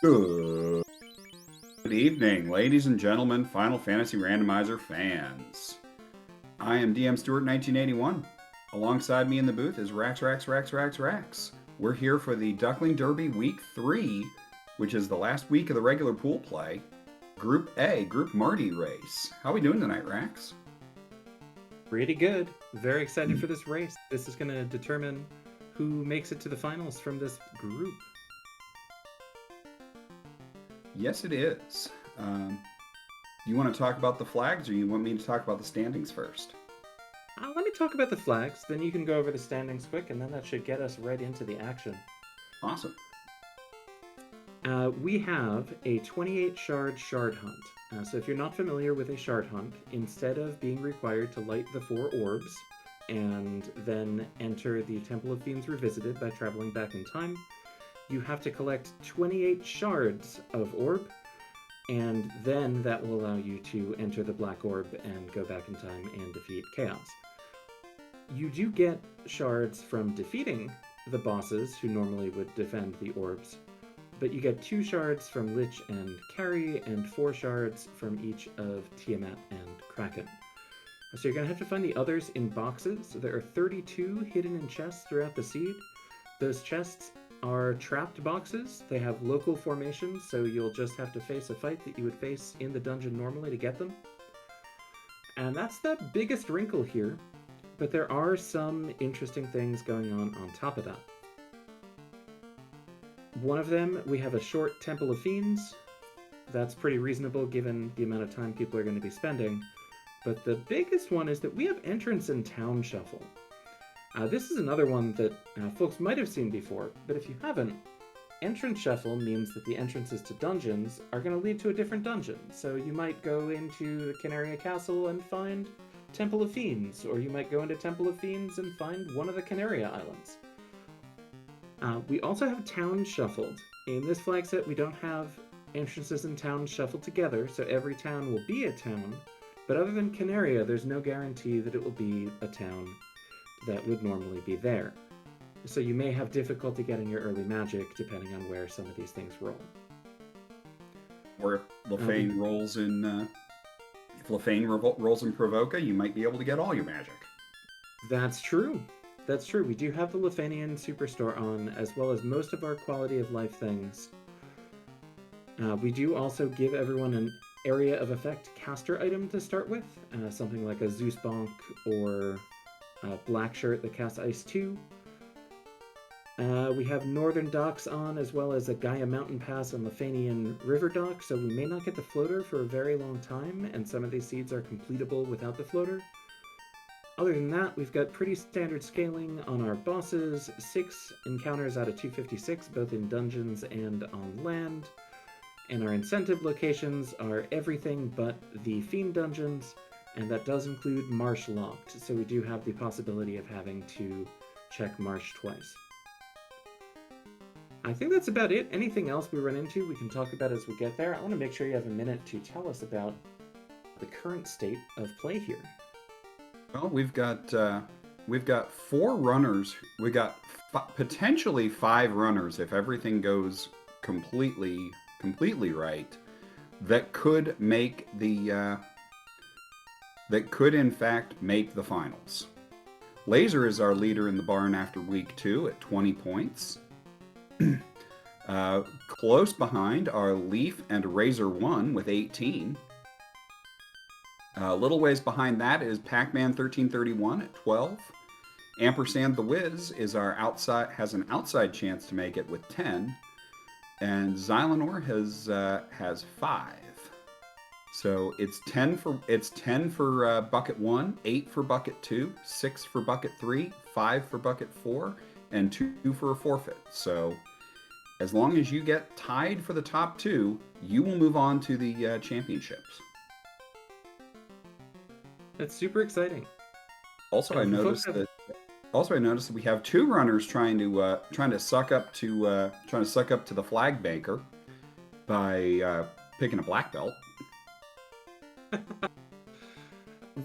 Good evening, ladies and gentlemen, Final Fantasy Randomizer fans. I am DM Stewart 1981. Alongside me in the booth is Rax. We're here for the Duckling Derby Week 3, which is the last week of the regular pool play. Group A, Group Marty race. How are we doing tonight, Rax? Pretty good. Very excited for this race. This is going to determine who makes it to the finals from this group. Yes, it is. You want to talk about the flags, or you want me to talk about the standings first? Let me talk about the flags, then you can go over the standings quick, and then that should get us right into the action. Awesome. We have a 28 shard hunt. So if you're not familiar with a shard hunt, instead of being required to light the 4 orbs and then enter the Temple of Fiends Revisited by traveling back in time, you have to collect 28 shards of orb, and then that will allow you to enter the black orb and go back in time and defeat Chaos. You do get shards from defeating the bosses who normally would defend the orbs, but you get 2 shards from Lich and Carrie, and 4 shards from each of Tiamat and Kraken. So you're going to have to find the others in boxes. There are 32 hidden in chests throughout the seed. Those chests are trapped boxes. They have local formations, so you'll just have to face a fight that you would face in the dungeon normally to get them. And that's the biggest wrinkle here, but there are some interesting things going on top of that. One of them, we have a short Temple of Fiends. That's pretty reasonable given the amount of time people are going to be spending. But the biggest one is that we have Entrance and Town Shuffle. This is another one that folks might have seen before, but if you haven't, Entrance Shuffle means that the entrances to dungeons are going to lead to a different dungeon. So you might go into the Canaria Castle and find Temple of Fiends, or you might go into Temple of Fiends and find one of the Canaria Islands. We also have Town Shuffled. In this flag set, we don't have entrances and towns shuffled together, so every town will be a town, but other than Canaria, there's no guarantee that it will be a town that would normally be there. So you may have difficulty getting your early magic depending on where some of these things roll. Or if Lefane rolls in, rolls in Provoca, you might be able to get all your magic. That's true. That's true. We do have the Lefanian Superstore on, as well as most of our quality of life things. We do also give everyone an area of effect caster item to start with, something like a Zeus Bonk or Black Shirt that casts Ice 2. We have Northern Docks on, as well as a Gaia Mountain Pass and Lefanian River Dock, so we may not get the floater for a very long time, and some of these seeds are completable without the floater. Other than that, we've got pretty standard scaling on our bosses, 6 encounters out of 256, both in dungeons and on land. And our incentive locations are everything but the Fiend dungeons, and that does include Marsh locked, so we do have the possibility of having to check Marsh twice. I think that's about it. Anything else we run into, we can talk about as we get there. I want to make sure you have a minute to tell us about the current state of play here. Well, we've got 4 runners. We got potentially 5 runners if everything goes completely right. That could make the that could in fact make the finals. Laser is our leader in the barn after week 2 at 20 points. Close behind are Leaf and Razor 1 with 18. A little ways behind that is Pac-Man 1331 at 12. Ampersand the Wiz is has an outside chance to make it with 10. And Xylanor has 5. So it's 10 for bucket 1, 8 for bucket 2, 6 for bucket 3, 5 for bucket 4, and 2 for a forfeit. So as long as you get tied for the top 2, you will move on to the championships. That's super exciting. Also, I noticed that we have 2 runners trying to suck up to the flag banker by picking a black belt.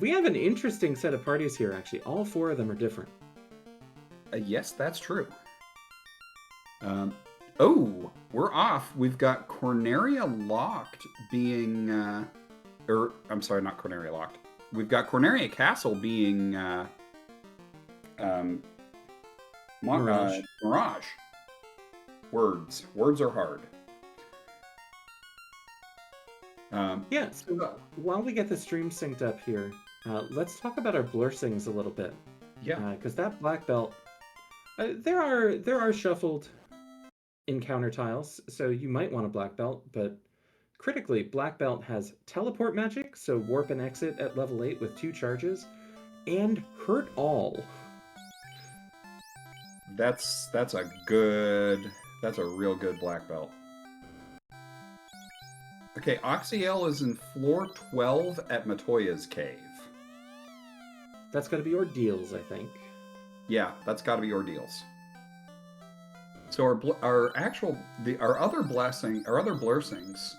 We have an interesting set of parties here, actually. All 4 of them are different. Yes, that's true. Oh, we're off. We've got Corneria Locked being, I'm sorry, not Corneria Locked. We've got Corneria Castle being um, Mirage. Mirage. Words are hard. Yeah, so while we get the stream synced up here, let's talk about our blessings a little bit. Yeah. Because that black belt, there are shuffled encounter tiles, so you might want a black belt, but critically, black belt has teleport magic, so warp and exit at level 8 with 2 charges, and hurt all. That's a real good black belt. Okay, Oxyel is in floor 12 at Matoya's cave. That's got to be Ordeals, I think. Yeah, that's got to be Ordeals. So our other blessings.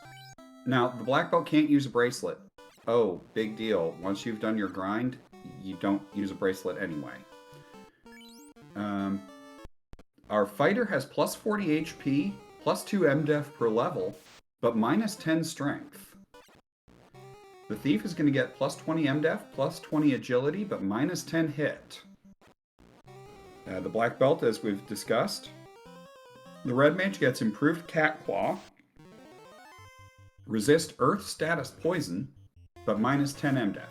Now the black belt can't use a bracelet. Oh, big deal. Once you've done your grind, you don't use a bracelet anyway. Our fighter has plus 40 HP, plus 2 MDef per level, but minus 10 strength. The thief is going to get plus 20 MDef, plus 20 agility, but minus 10 hit. The black belt, as we've discussed. The red mage gets improved cat claw, resist earth status poison, but minus 10 MDef.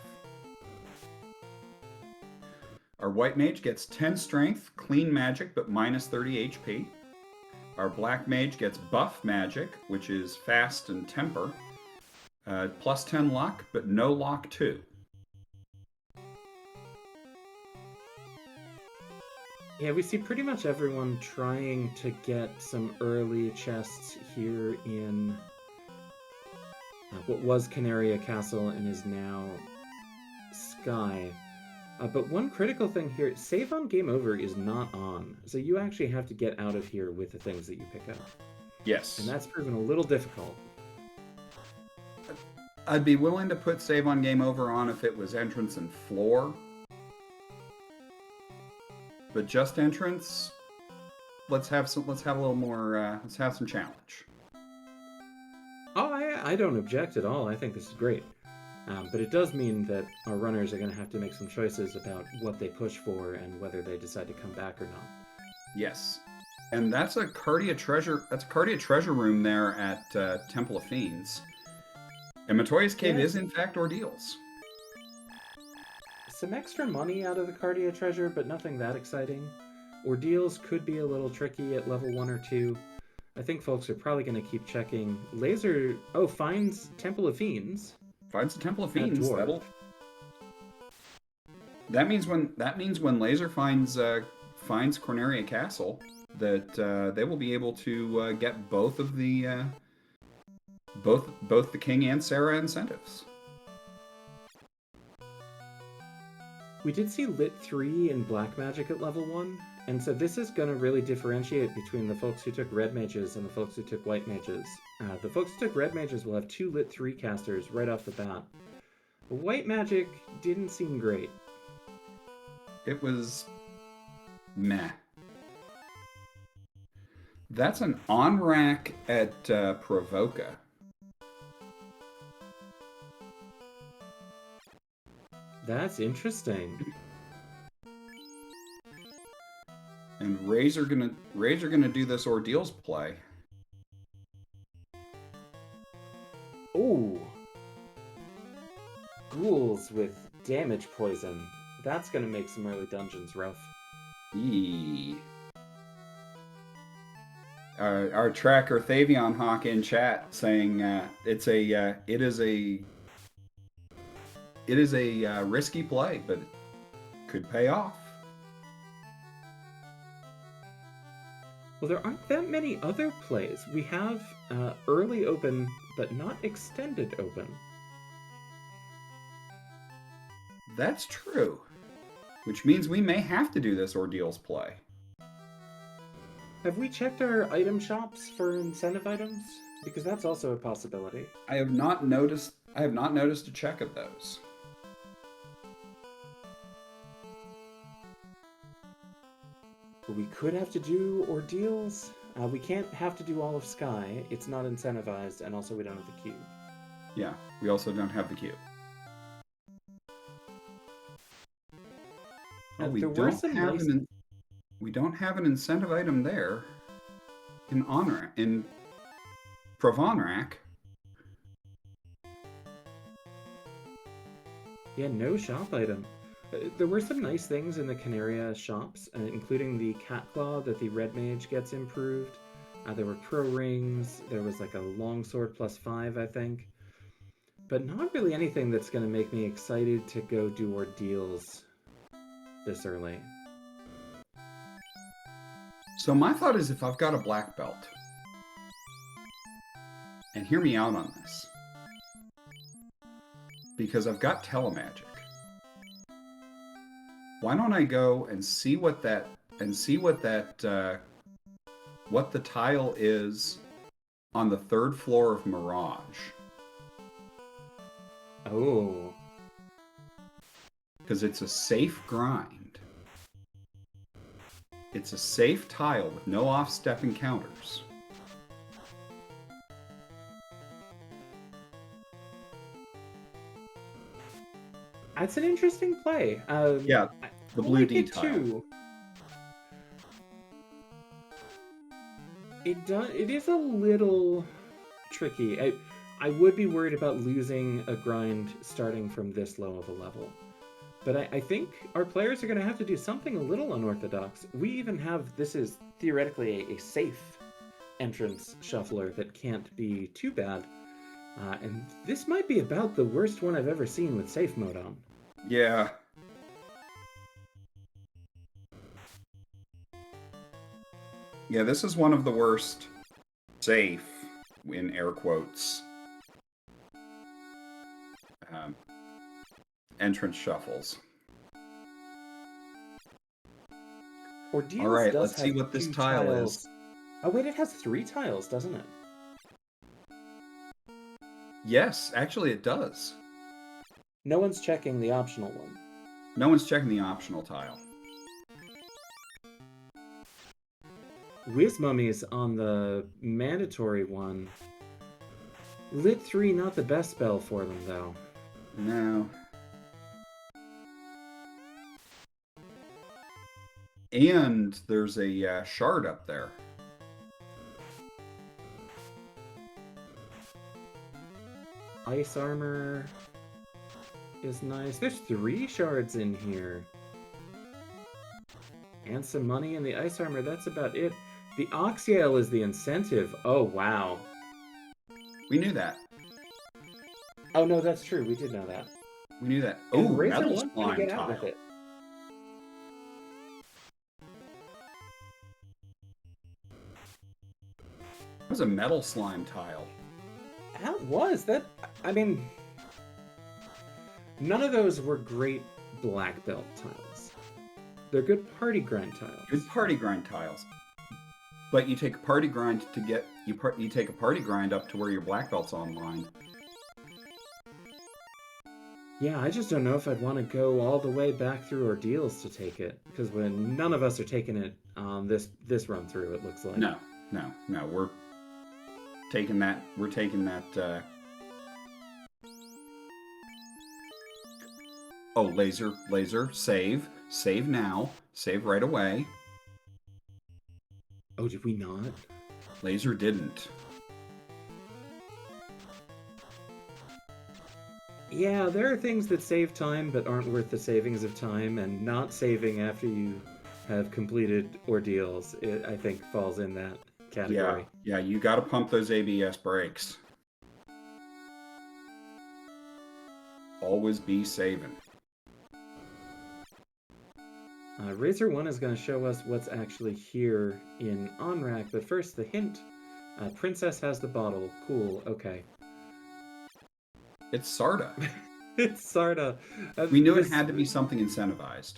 Our white mage gets 10 strength, clean magic, but minus 30 HP. Our black mage gets buff magic, which is fast and temper, plus 10 luck, but no lock 2. Yeah, we see pretty much everyone trying to get some early chests here in what was Canaria Castle and is now Sky. But one critical thing here, save on game over is not on. So you actually have to get out of here with the things that you pick up. Yes. And that's proven a little difficult. I'd be willing to put save on game over on if it was entrance and floor. But just entrance, let's have a little more, let's have some challenge. Oh, I don't object at all. I think this is great. But it does mean that our runners are going to have to make some choices about what they push for and whether they decide to come back or not. Yes. And that's a Cardia treasure room there at Temple of Fiends. And Matoya's Cave is in fact Ordeals. Some extra money out of the Cardia treasure, but nothing that exciting. Ordeals could be a little tricky at level 1 or 2. I think folks are probably going to keep checking. Laser finds Temple of Fiends. Finds the Temple of Fiends. That means when Laser finds Corneria Castle, that they will be able to get both of the both the King and Sarah incentives. We did see Lit 3 in Black Magic at level 1, and so this is going to really differentiate between the folks who took Red Mages and the folks who took White Mages. The folks who took Red Mages will have 2 Lit 3 casters right off the bat. White Magic didn't seem great. It was meh. That's an on-rack at Provoca. That's interesting. And Razor gonna do this Ordeals play. Ooh. Ghouls with damage poison. That's gonna make some early dungeons rough. Eee. Our tracker Thavion Hawk in chat saying it is a risky play, but it could pay off. Well, there aren't that many other plays. We have early open, but not extended open. That's true. Which means we may have to do this Ordeals play. Have we checked our item shops for incentive items? Because that's also a possibility. I have not noticed a check of those. We could have to do Ordeals. We can't have to do all of Sky. It's not incentivized, and also we don't have the cube. Yeah, we also don't have the cube. Oh, we don't have an incentive item there in Pravonrak. Yeah, no shop item. There were some nice things in the Canaria shops, including the cat claw that the red mage gets improved. There were pro rings. There was like a longsword +5, I think. But not really anything that's going to make me excited to go do ordeals this early. So my thought is, if I've got a black belt, and hear me out on this, because I've got telemagic, why don't I go and see what the tile is on the 3rd floor of Mirage? Oh. Because it's a safe grind. It's a safe tile with no off-step encounters. That's an interesting play. Yeah, the blue like D it tile. Too. It is a little tricky. I would be worried about losing a grind starting from this low of a level. But I think our players are going to have to do something a little unorthodox. We even have, this is theoretically a safe entrance shuffler that can't be too bad. And this might be about the worst one I've ever seen with safe mode on. Yeah. Yeah, this is one of the worst safe, in air quotes, entrance shuffles. Ordeals all right, does let's see what this tile is. Oh wait, it has 3 tiles, doesn't it? Yes, actually it does. No one's checking the optional one. No one's checking the optional tile. Whiz Mummies on the mandatory one. Lit 3, not the best spell for them, though. No. And there's a shard up there. Ice armor is nice. There's 3 shards in here. And some money in the ice armor. That's about it. The Oxyale is the incentive. Oh, wow. We knew that. Oh, no, that's true. We did know that. We knew that. Oh, metal one slime get tile. out with it. That was a metal slime tile. That was. I mean, none of those were great black belt tiles. They're good party grind tiles. Good party grind tiles. But you take a party grind to get you take a party grind up to where your black belt's online. Yeah, I just don't know if I'd want to go all the way back through ordeals to take it, because when none of us are taking it on this run through, it looks like. No. We're taking that. Oh, laser, save now, save right away. Oh, did we not? Laser didn't. Yeah, there are things that save time but aren't worth the savings of time, and not saving after you have completed ordeals, I think, falls in that category. Yeah, you gotta pump those ABS brakes. Always be saving. Razor 1 is going to show us what's actually here in on-rack, but first the hint. Princess has the bottle. Cool, okay. It's Sarda. It's Sarda. We knew it had to be something incentivized.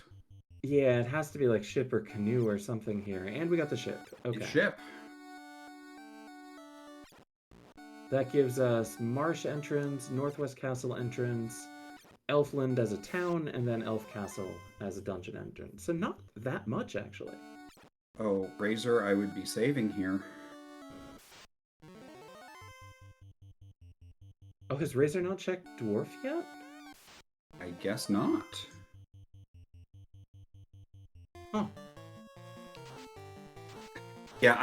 Yeah, it has to be like ship or canoe or something here. And we got the ship. Okay. Ship. That gives us Marsh entrance, Northwest Castle entrance, Elfland as a town, and then Elf Castle as a dungeon entrance. So not that much, actually. Oh, Razor, I would be saving here. Oh, has Razor not checked Dwarf yet? I guess not. Oh. Yeah,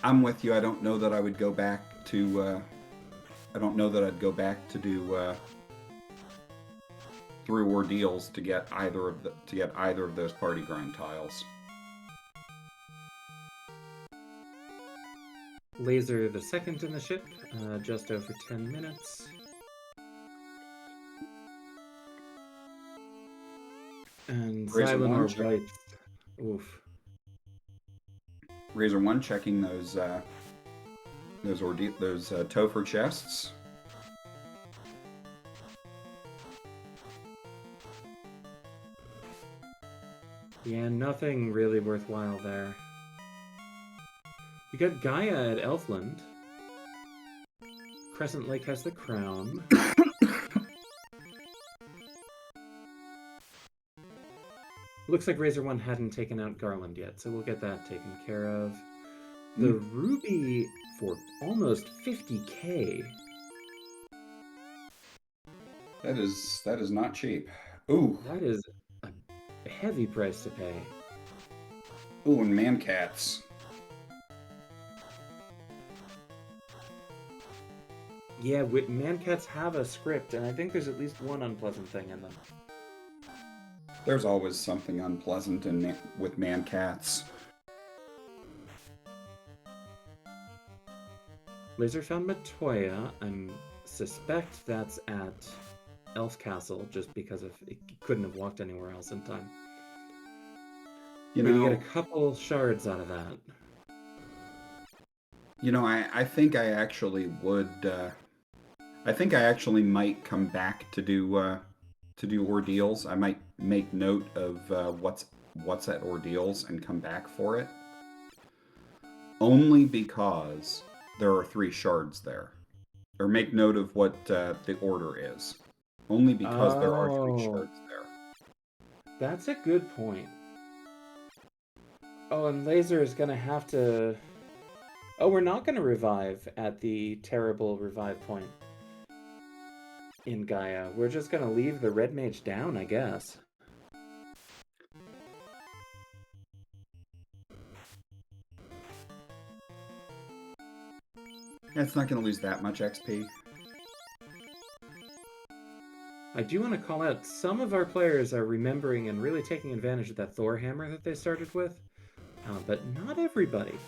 I'm with you. I don't know that I would go back to, I don't know that I'd go back to do, through ordeals to get either of those party grind tiles. Laser the second in the ship, just over 10 minutes. And Xylanor writes, oof. Razor 1 checking those Topher chests. Yeah, nothing really worthwhile there. We got Gaia at Elfland. Crescent Lake has the crown. Looks like Razor 1 hadn't taken out Garland yet, so we'll get that taken care of. The Ruby for almost 50k. That is not cheap. Ooh. That is a heavy price to pay. Ooh, and Mancats. Yeah, Mancats have a script, and I think there's at least one unpleasant thing in them. There's always something unpleasant with Mancats. Laser found Matoya. I suspect that's at Elf Castle, just because of it couldn't have walked anywhere else in time. You get a couple shards out of that. You know, I think I actually would. I think I actually might come back to do ordeals. I might make note of what's at ordeals and come back for it. Only because there are 3 shards there, or make note of what the order is. Only because there are 3 shards there. That's a good point. Oh, and Laser is gonna have to. Oh, we're not gonna revive at the terrible revive point in Gaia. We're just gonna leave the Red Mage down, I guess. It's not going to lose that much XP. I do want to call out some of our players are remembering and really taking advantage of that Thor hammer that they started with, but not everybody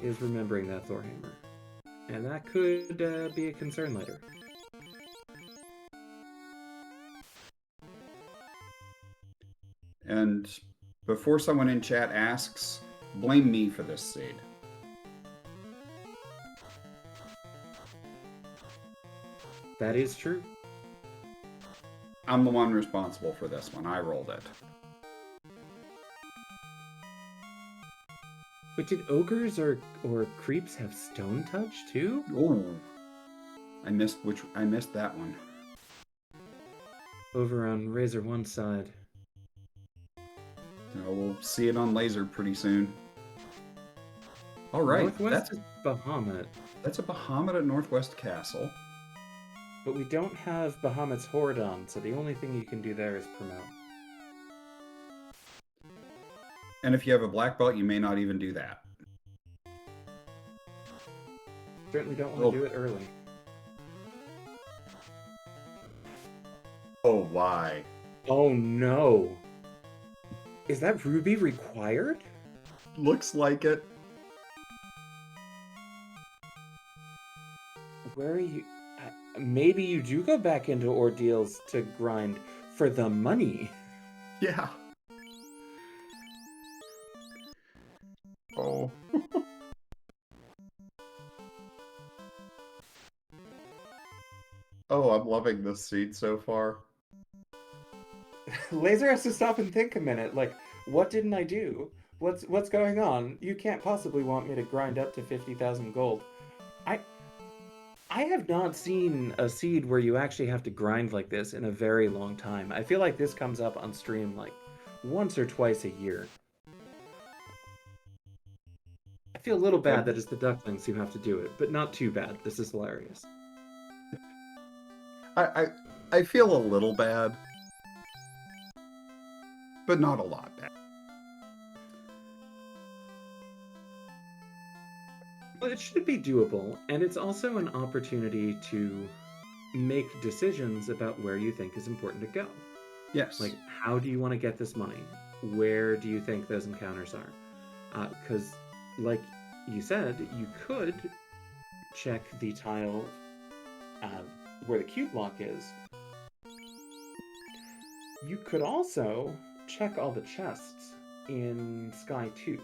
is remembering that Thor hammer, and that could be a concern later. And before someone in chat asks, blame me for this seed. That is true. I'm the one responsible for this one. I rolled it. But did ogres or creeps have stone touch too? Ooh. I missed that one. Over on Razor 1 side. We'll see it on Laser pretty soon. All right. Northwest is Bahamut. That's a Bahamut at Northwest Castle. But we don't have Bahamut's Horde on, so the only thing you can do there is promote. And if you have a black belt, you may not even do that. Certainly don't want to do it early. Oh, why? Oh, no. Is that Ruby required? Looks like it. Where are you? Maybe you do go back into ordeals to grind for the money. Yeah. Oh. Oh, I'm loving this seed so far. Laser has to stop and think a minute. Like, what didn't I do? What's going on? You can't possibly want me to grind up to 50,000 gold. I have not seen a seed where you actually have to grind like this in a very long time. I feel like this comes up on stream like once or twice a year. I feel a little bad that it's the ducklings who have to do it, but not too bad. This is hilarious. I feel a little bad, but not a lot bad. Well, it should be doable, and it's also an opportunity to make decisions about where you think is important to go. Yes. Like, how do you want to get this money? Where do you think those encounters are? Because, like you said, you could check the tile where the cube block is. You could also check all the chests in Sky 2.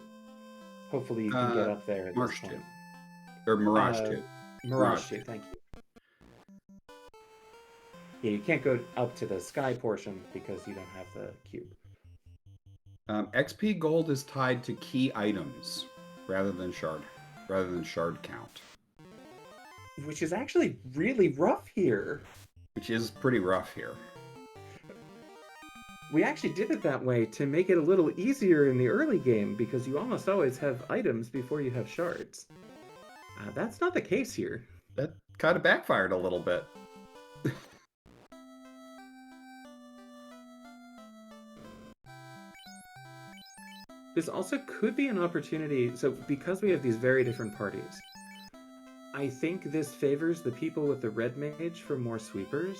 Hopefully you can get up there at this Marsh point. 2. Or Mirage 2. Mirage 2, thank you. Yeah, you can't go up to the sky portion because you don't have the cube. XP gold is tied to key items rather than shard count. Which is actually really rough here. Which is pretty rough here. We actually did it that way to make it a little easier in the early game because you almost always have items before you have shards. That's not the case here. That kind of backfired a little bit. This also could be an opportunity. So because we have these very different parties, I think this favors the people with the red mage for more sweepers,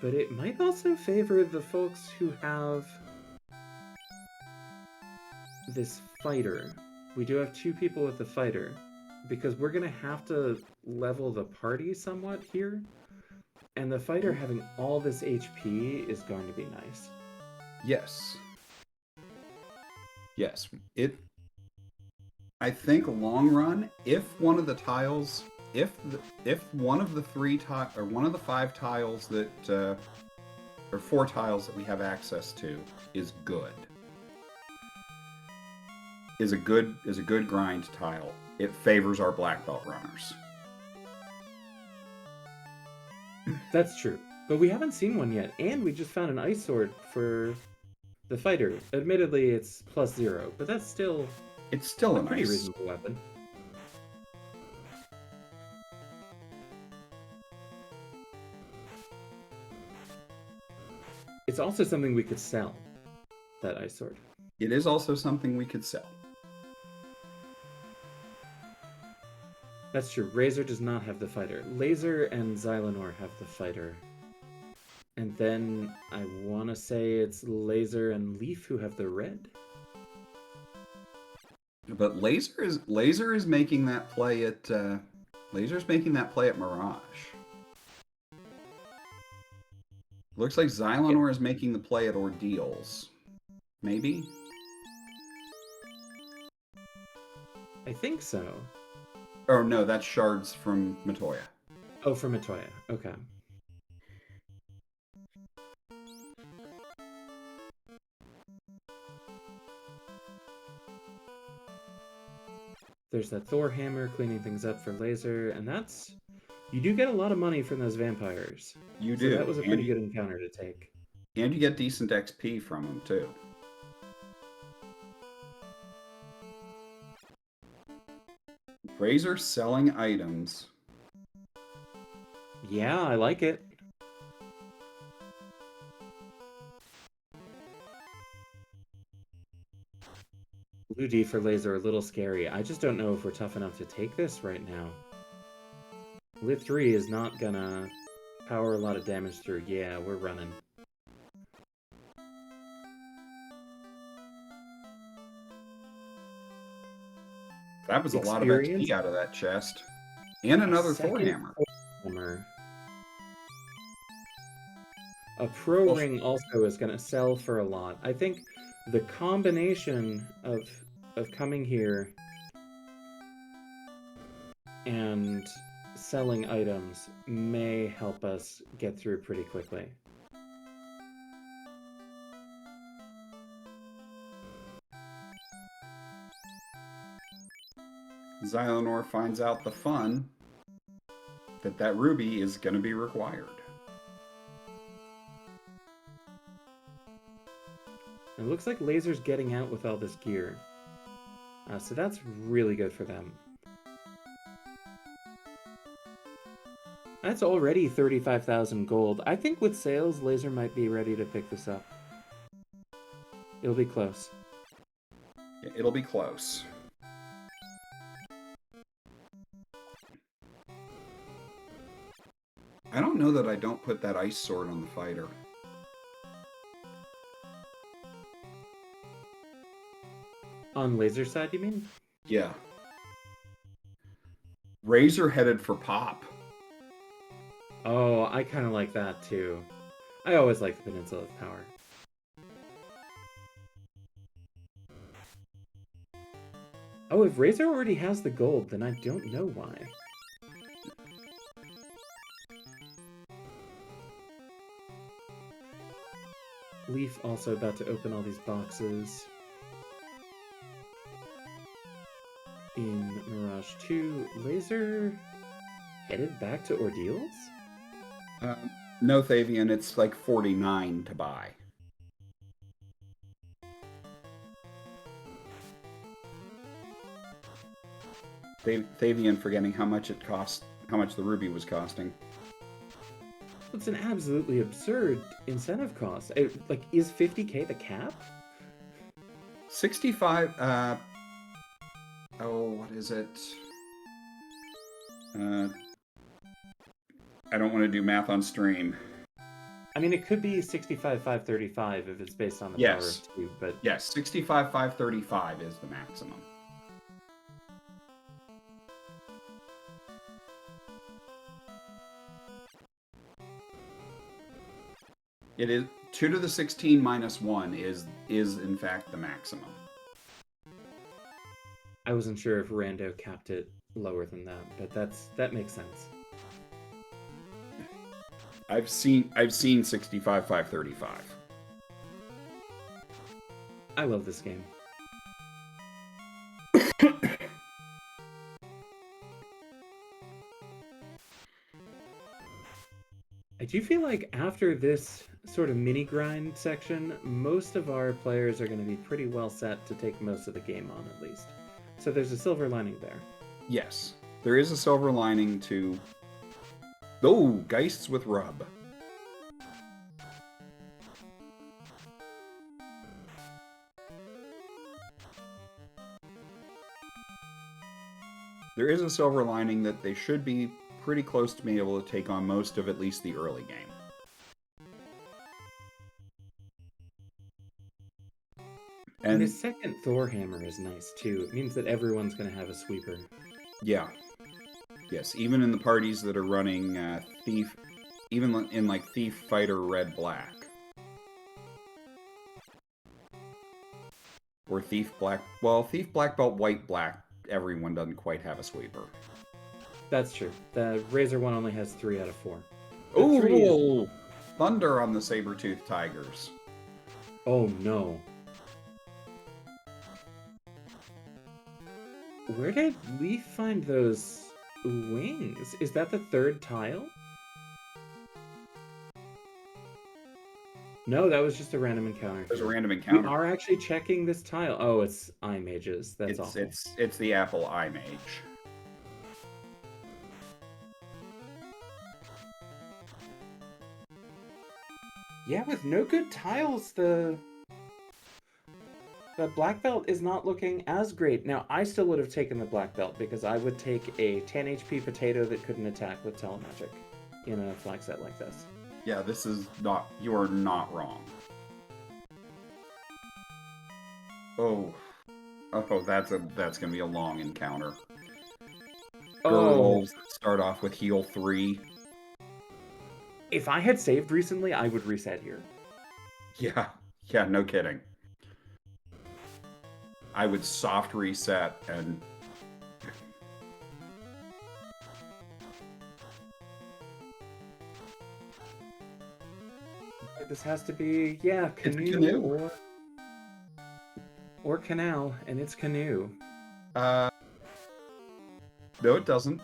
but it might also favor the folks who have this fighter. We do have 2 people with the fighter, because we're going to have to level the party somewhat here, and the fighter having all this HP is going to be nice. Yes. Yes. I think long run, if one of the tiles, if one of the 3 tiles, or one of the 5 tiles that, or 4 tiles that we have access to is good, is a good grind tile, it favors our black belt runners. That's true, but we haven't seen one yet, and we just found an ice sword for the fighter. Admittedly, it's +0, but that's still... It's still a pretty nice, reasonable weapon. It's also something we could sell, that ice sword. It is also something we could sell. That's true. Razor does not have the fighter. Laser and Xylanor have the fighter. And then I want to say it's Laser and Leaf who have the red. But Laser is making that play at Laser's making that play at Mirage. Looks like Xylanor is making the play at Ordeals. Maybe? I think so. Oh no, that's shards from Matoya. Oh, from Matoya. Okay. There's that Thor hammer cleaning things up for Laser, and that's... You do get a lot of money from those vampires. You do. So that was a pretty good encounter to take. And you get decent XP from them, too. Razor selling items. Yeah, I like it. Blue D for Laser a little scary. I just don't know if we're tough enough to take this right now. Lit 3 is not gonna power a lot of damage through. Yeah, we're running. That was a lot of XP out of that chest. And another Thor hammer. A pro ring also is going to sell for a lot. I think the combination of coming here and selling items may help us get through pretty quickly. Xylanor finds out the fun that ruby is going to be required. It looks like Laser's getting out with all this gear. So that's really good for them. That's already 35,000 gold. I think with sales, Laser might be ready to pick this up. It'll be close. It'll be close. I don't know that I don't put that ice sword on the fighter. On Laser side, you mean? Yeah. Razor headed for Pop. Oh, I kind of like that too. I always like the Peninsula of Power. Oh, if Razor already has the gold, then I don't know why. Leaf also about to open all these boxes. In Mirage 2, Laser headed back to Ordeals? No, Thavian, it's like 49 to buy. Thavian forgetting how much it cost, how much the ruby was costing. It's an absolutely absurd incentive cost. Like, is 50k the cap? 65, oh, what is it? I don't want to do math on stream. I mean, it could be 65,535 if it's based on the power of 2, but... Yes, 65,535 is the maximum. It is 2 to the 16 minus 1 is in fact the maximum. I wasn't sure if Rando capped it lower than that, but that makes sense. I've seen 65,535. I love this game. I do feel like after this sort of mini grind section, most of our players are going to be pretty well set to take most of the game on, at least. So there's a silver lining there. Yes, there is a silver lining to... Oh, Geists with Rub. There is a silver lining that they should be pretty close to being able to take on most of at least the early game. And the second Thor hammer is nice too. It means that everyone's going to have a sweeper. Yeah. Yes, even in the parties that are running Thief, even in like Thief, Fighter, Red, Black. Or Thief, Black... Well, Thief, Black Belt, White, Black, everyone doesn't quite have a sweeper. That's true. The Razor one only has 3 out of 4. Oh! Thunder on the Saber-Tooth Tigers. Oh no. Where did Leaf find those wings? Is that the third tile? No, that was just a random encounter. There's a random encounter. We are actually checking this tile. Oh, it's Eye Mages. That's awful. It's the Apple Eye Mage. Yeah, with no good tiles, the black belt is not looking as great. Now, I still would have taken the black belt because I would take a 10 HP potato that couldn't attack with telemagic in a flag set like this. Yeah, this is not... You are not wrong. Oh. Oh, that's gonna be a long encounter. Girls start off with heal 3. If I had saved recently, I would reset here. Yeah, no kidding. I would soft reset and... This has to be, yeah, canoe. Or canal, and it's canoe. No, it doesn't.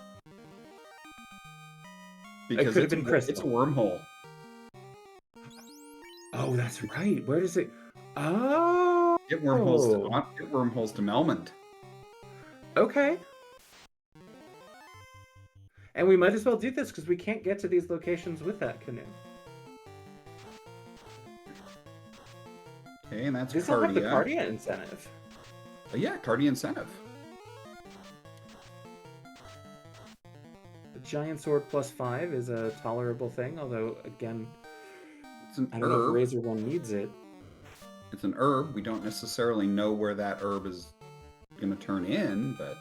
Because it could have been crystal. It's a wormhole. Oh, that's right. Where does it... Oh! It wormholes to Melmond. Okay. And we might as well do this because we can't get to these locations with that canoe. Okay, and that's This will have the Cardia. Cardia incentive. Yeah, Cardia incentive. The giant sword +5 is a tolerable thing, although again, It's an I don't know if herb. Razor One needs it. It's an herb. We don't necessarily know where that herb is going to turn in, but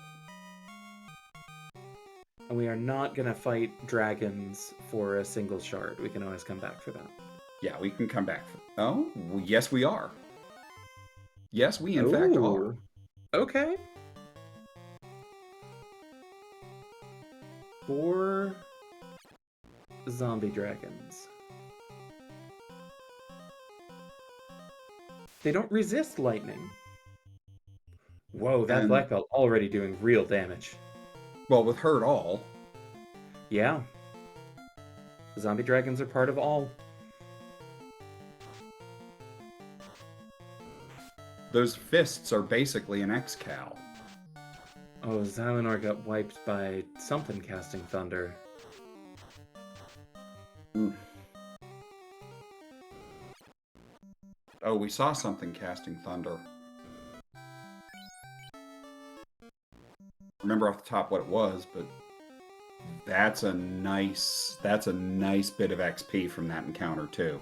And we are not going to fight dragons for a single shard. We can always come back for that. yeah, we can come back. Oh, well, yes, we are. Yes, we in fact are. Okay. 4 zombie dragons. They don't resist lightning. Whoa, that And, black belt already doing real damage. well, with Hurt All, Yeah. Zombie dragons are part of all. those fists are basically an X-Cal. Oh, Xylanor got wiped by something casting thunder. Oof. Oh, we saw something casting thunder. Remember off the top what it was, but that's a nice bit of XP from that encounter too.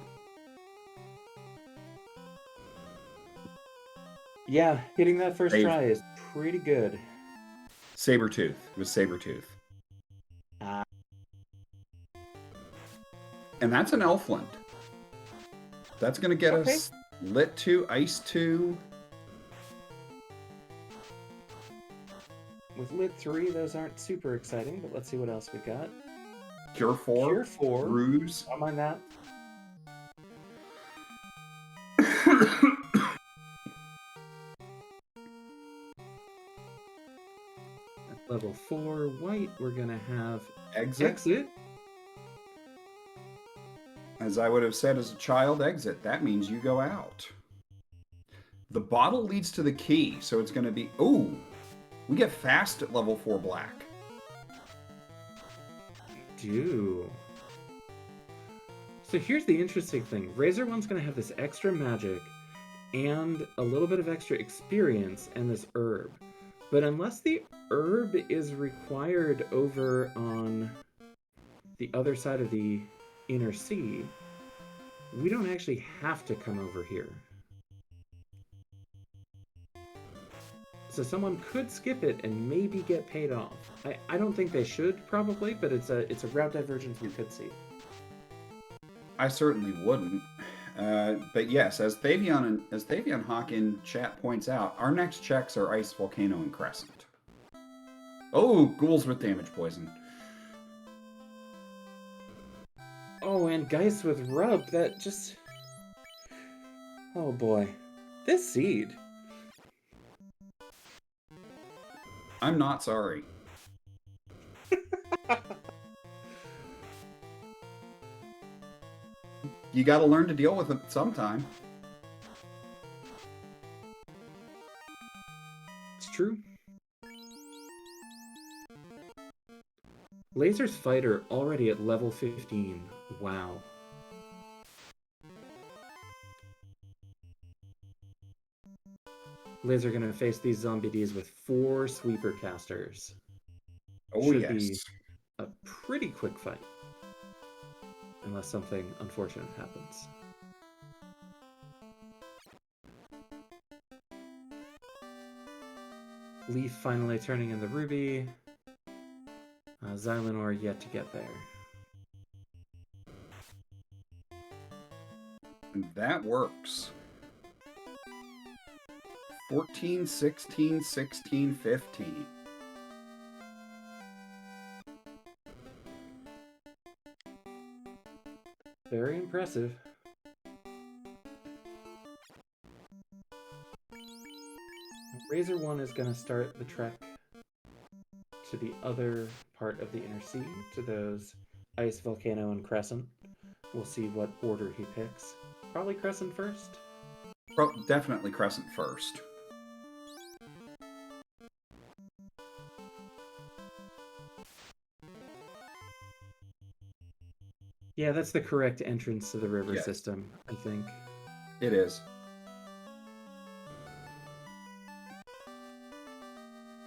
Yeah, hitting that first Save. try is pretty good. Sabretooth. It was Sabretooth. Ah. And that's an Elfland. That's going to get Okay. us Lit 2, Ice 2. With Lit 3, those aren't super exciting, but let's see what else we got. Cure 4. Cure 4. Bruise. Don't mind that. At level 4 white, we're going to have Exit. As I would have said as a child, exit. That means you go out. The bottle leads to the key, so it's going to be... Ooh! We get fast at level 4 black. Do. So here's the interesting thing. Razor One's going to have this extra magic and a little bit of extra experience and this herb. But unless the herb is required over on the other side of the inner sea, we don't actually have to come over here. So someone could skip it and maybe get paid off. I don't think they should, probably, but it's a route divergence we could see. I certainly wouldn't. But yes, as Thavion Hawk in chat points out, our next checks are Ice, Volcano, and Crescent. Oh, ghouls with damage poison. Oh, and Geist with Rub, that just... Oh boy. This seed. I'm not sorry. You gotta learn to deal with it sometime. It's true. Laser's Fighter already at level 15. Wow. Laser gonna face these zombie Ds with 4 sweeper casters. Oh, Should yes. be a pretty quick fight. Unless something unfortunate happens. Leaf finally turning in the ruby. Xylanor yet to get there. And that works. 14, 16, 16, 15. Very impressive. Razor One is going to start the trek to the other part of the inner sea, to those Ice, Volcano, and Crescent. We'll see what order he picks. Probably Crescent first. Definitely Crescent first. Yeah, that's the correct entrance to the river Yes, system, I think. it is.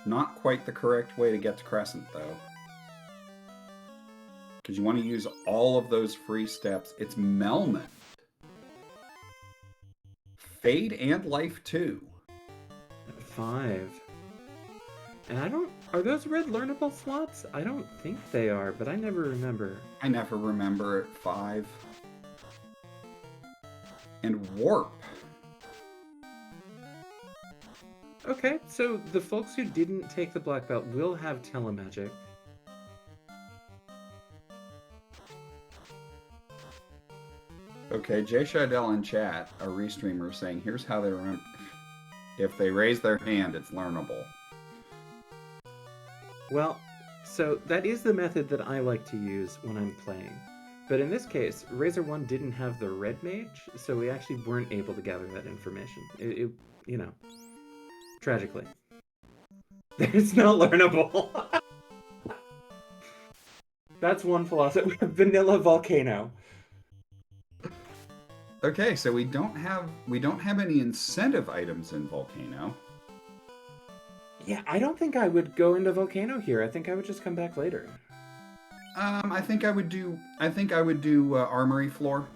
Not quite the correct way to get to Crescent, though. Because you want to use all of those free steps. It's Melman. Fade and Life 2. 5. And I don't... Are those red learnable slots? I don't think they are, but I never remember. I never remember at 5. And Warp. Okay, so the folks who didn't take the black belt will have telemagic. Okay, Jay Shadell in chat, a restreamer, saying, here's how they remember. If they raise their hand, it's learnable. Well, so that is the method that I like to use when I'm playing. But in this case, Razor 1 didn't have the red mage, so we actually weren't able to gather that information. You know, tragically. It's not learnable. That's one philosophy. Vanilla volcano. Okay, so we don't have any incentive items in Volcano. Yeah, I don't think I would go into volcano here. I think I would just come back later. I think I would do Armory Floor.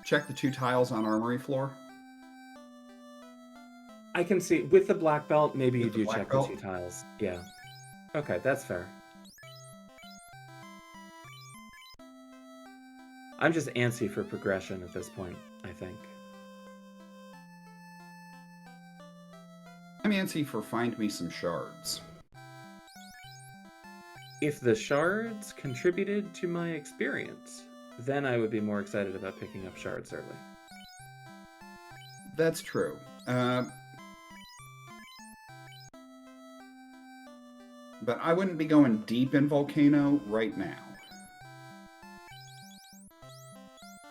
Check the 2 tiles on Armory Floor. I can see with the black belt, maybe you With the do black check belt? the 2 tiles. Yeah. Okay, that's fair. I'm just antsy for progression at this point, I think. I'm antsy for find me some shards. If the shards contributed to my experience, then I would be more excited about picking up shards early. That's true. But I wouldn't be going deep in Volcano right now.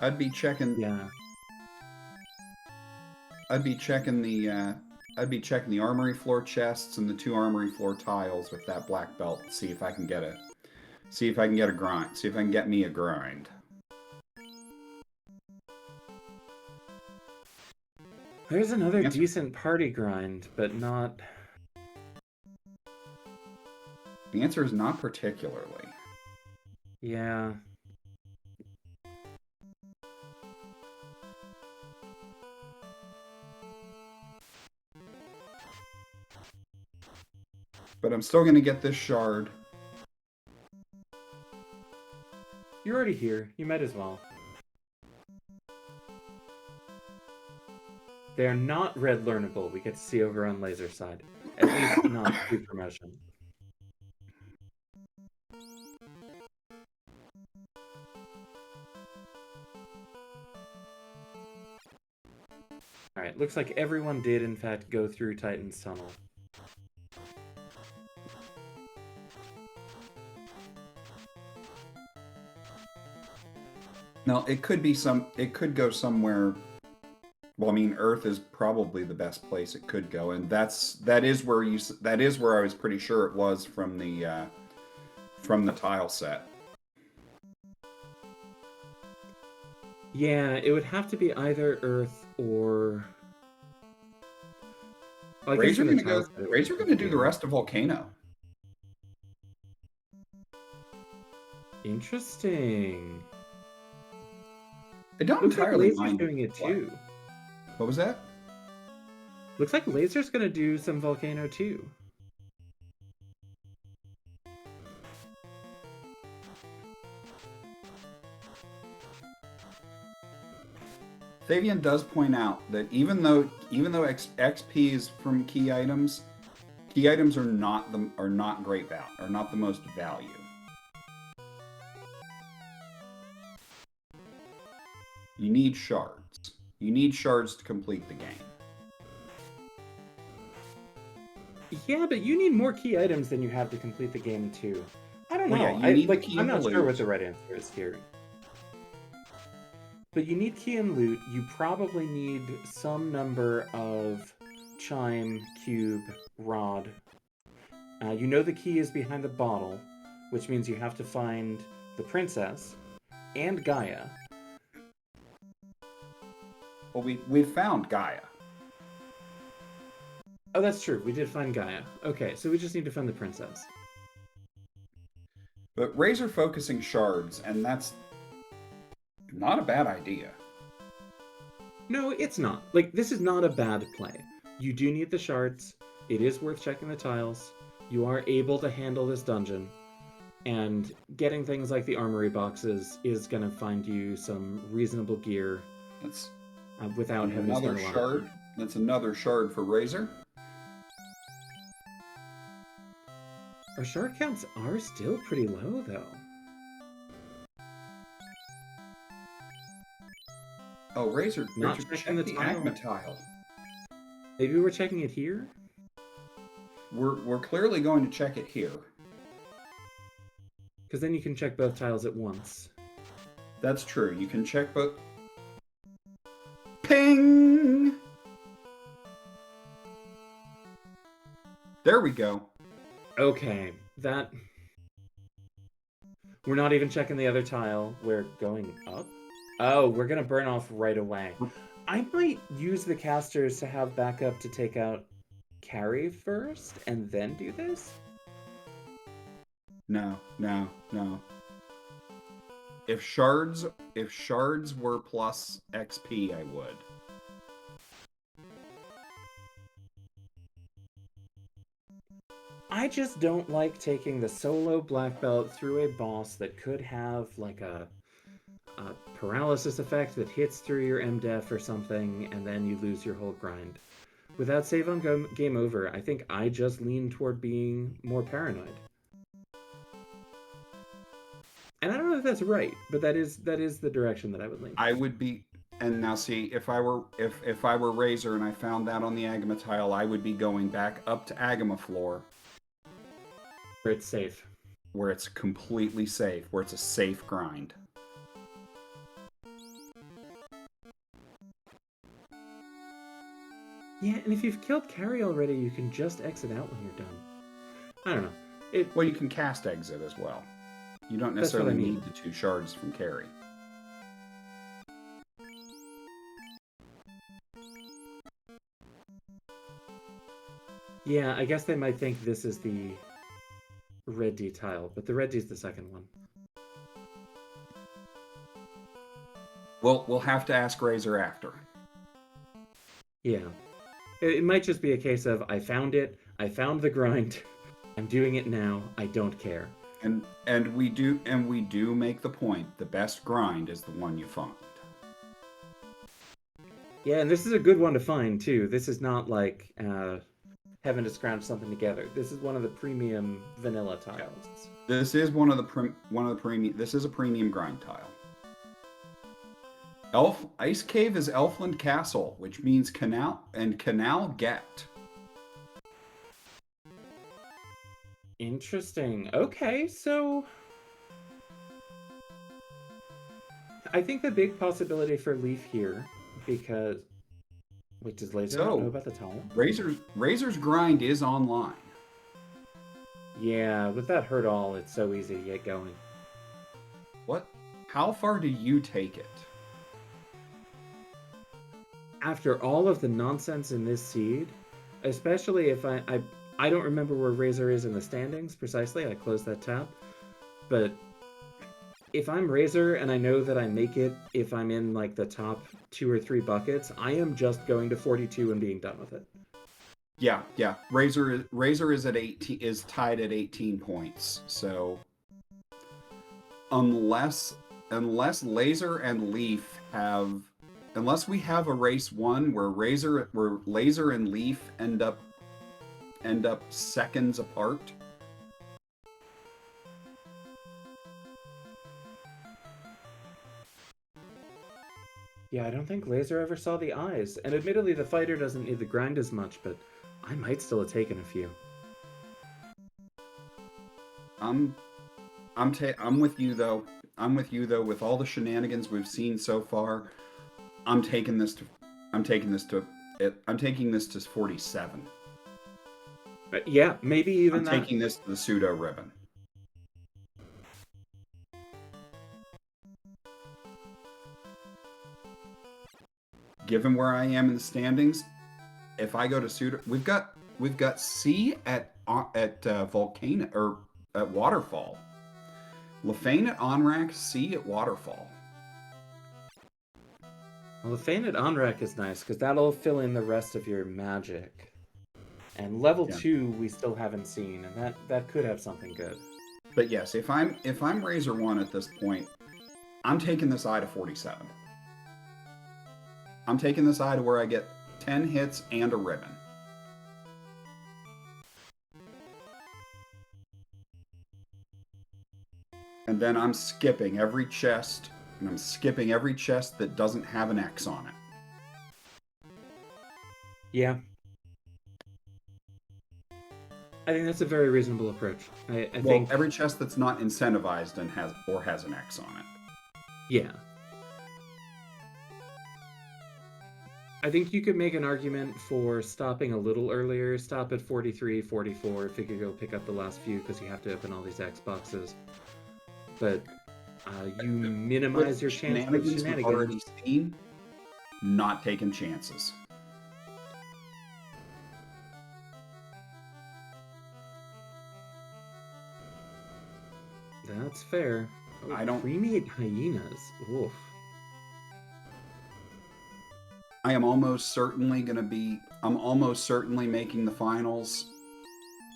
I'd be checking. Yeah. I'd be checking the Armory Floor chests and the 2 Armory Floor tiles with that black belt. See if I can get a grind. See if I can get me a grind. There's another decent party grind, but not... The answer is not particularly. Yeah. But I'm still going to get this shard. You're already here. You might as well. They are not red learnable. We get to see over on laser side. At least not through promotion. Alright, looks like everyone did in fact go through Titan's Tunnel. Now, it could go somewhere. Well, I mean, Earth is probably the best place it could go, and that is where I was pretty sure it was from the tile set. Yeah, it would have to be either Earth or... Well, Razor gonna do the rest of Volcano. Interesting. I don't Looks entirely like Laser's mind doing it too. What was that? Looks like Laser's gonna do some Volcano too. Fabian does point out that even though XP is from key items are not great value, are not the most value. You need shards. You need shards to complete the game. Yeah, but you need more key items than you have to complete the game too. I don't know. Well, yeah, you need the key I'm and not the sure loot. what the right answer is here. But you need key and loot. You probably need some number of chime, cube, rod. You know the key is behind the bottle, which means you have to find the princess. and Gaia. Well, we've found Gaia. Oh, that's true. We did find Gaia. Okay, so we just need to find the princess. But Razor focusing shards, and that's not a bad idea. No, it's not. Like, this is not a bad play. You do need the shards. It is worth checking the tiles. You are able to handle this dungeon. And getting things like the armory boxes is going to find you some reasonable gear That's without having to another spend a lot shard. of time. That's another shard for Razor. Our shard counts are still pretty low, though. Oh, Razor, Not Razor, checking check the the tile. Agma tile. Maybe we're checking it here? We're clearly going to check it here. Because then you can check both tiles at once. That's true. You can check both. Ping! There we go. Okay, that... We're not even checking the other tile. We're going up? Oh, we're going to burn off right away. I might use the casters to have backup to take out Carrie first, and then do this? No. If shards were plus XP, I would. I just don't like taking the solo black belt through a boss that could have like a paralysis effect that hits through your MDef or something, and then you lose your whole grind. Without save on game over, I think I just lean toward being more paranoid. And I don't know if that's right, but that is the direction that I would lean. I would be, and now see, if I were Razor and I found that on the Agama tile, I would be going back up to Agama floor, Where it's safe. where it's completely safe, where it's a safe grind. Yeah, and if you've killed Carrie already, you can just exit out when you're done. I don't know. Well, you can cast exit as well. You don't That's what I necessarily mean. need the 2 shards from Carrie. Yeah, I guess they might think this is the red D tile, but the red D is the second one. Well, we'll have to ask Razor after. Yeah. It might just be a case of, I found it, I found the grind, I'm doing it now, I don't care. And we do make the point, the best grind is the one you find. Yeah, and this is a good one to find, too. This is not like having to scrounge something together. This is one of the premium vanilla tiles. This is one of the premium. This is a premium grind tile. Ice Cave is Elfland Castle, which means canal get. Interesting. Okay, so I think the big possibility for Leaf here, because wait, does Laser not know about the tile? Razor's grind is online. Yeah, with that hurt all, it's so easy to get going. What? How far do you take it? After all of the nonsense in this seed, especially if I don't remember where Razor is in the standings precisely. I closed that tab. But if I'm Razor and I know that I make it if I'm in like the top 2 or 3 buckets, I am just going to 42 and being done with it. Yeah. Razor is at 18, is tied at 18 points. So unless Laser and Leaf have, unless we have a race 1 where Laser and Leaf end up seconds apart. Yeah, I don't think Laser ever saw the eyes. And admittedly, the fighter doesn't need the grind as much, but I might still have taken a few. I'm with you though. With all the shenanigans we've seen so far, I'm taking this to 47. But yeah, maybe even I'm taking this to the pseudo ribbon. given where I am in the standings, if I go to Pseudo, we've got C at Volcano or at Waterfall. Lefane at Onrak, C at Waterfall. Well, the Feint at Onrak is nice because that'll fill in the rest of your magic. And level Yeah. 2 we still haven't seen, and that could have something good. But yes, if I'm Razor 1 at this point, I'm taking this eye to 47. I'm taking this eye to where I get 10 hits and a ribbon. And then I'm skipping every chest, and I'm skipping every chest that doesn't have an X on it. Yeah. I think that's a very reasonable approach. I think every chest that's not incentivized and has an X on it. Yeah. I think you could make an argument for stopping a little earlier. Stop at 43, 44 if you could go pick up the last few because you have to open all these X boxes. But you minimize your chance of We've already seen, not taking chances. That's fair. Oh, I don't. Cremate hyenas. Oof. I'm almost certainly making the finals.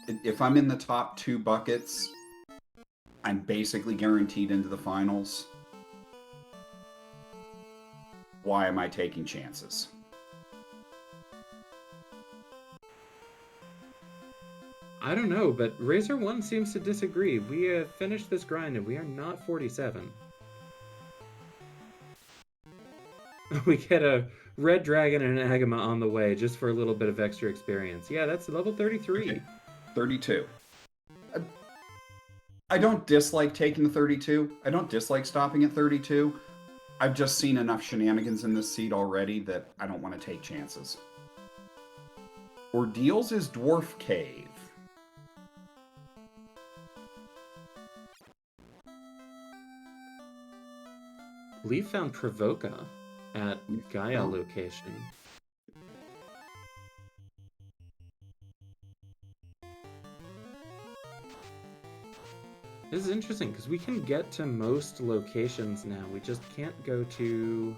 If I'm in the top 2 buckets, I'm basically guaranteed into the finals. Why am I taking chances? I don't know, but Razor 1 seems to disagree. We have finished this grind and we are not 47. We get a red dragon and an Agama on the way just for a little bit of extra experience. Yeah, that's level 33. Okay. 32. I don't dislike taking the 32. I don't dislike stopping at 32. I've just seen enough shenanigans in this seed already that I don't want to take chances. Ordeals is Dwarf Cave. Leaf found Provoca at Gaia location. This is interesting because we can get to most locations now. We just can't go to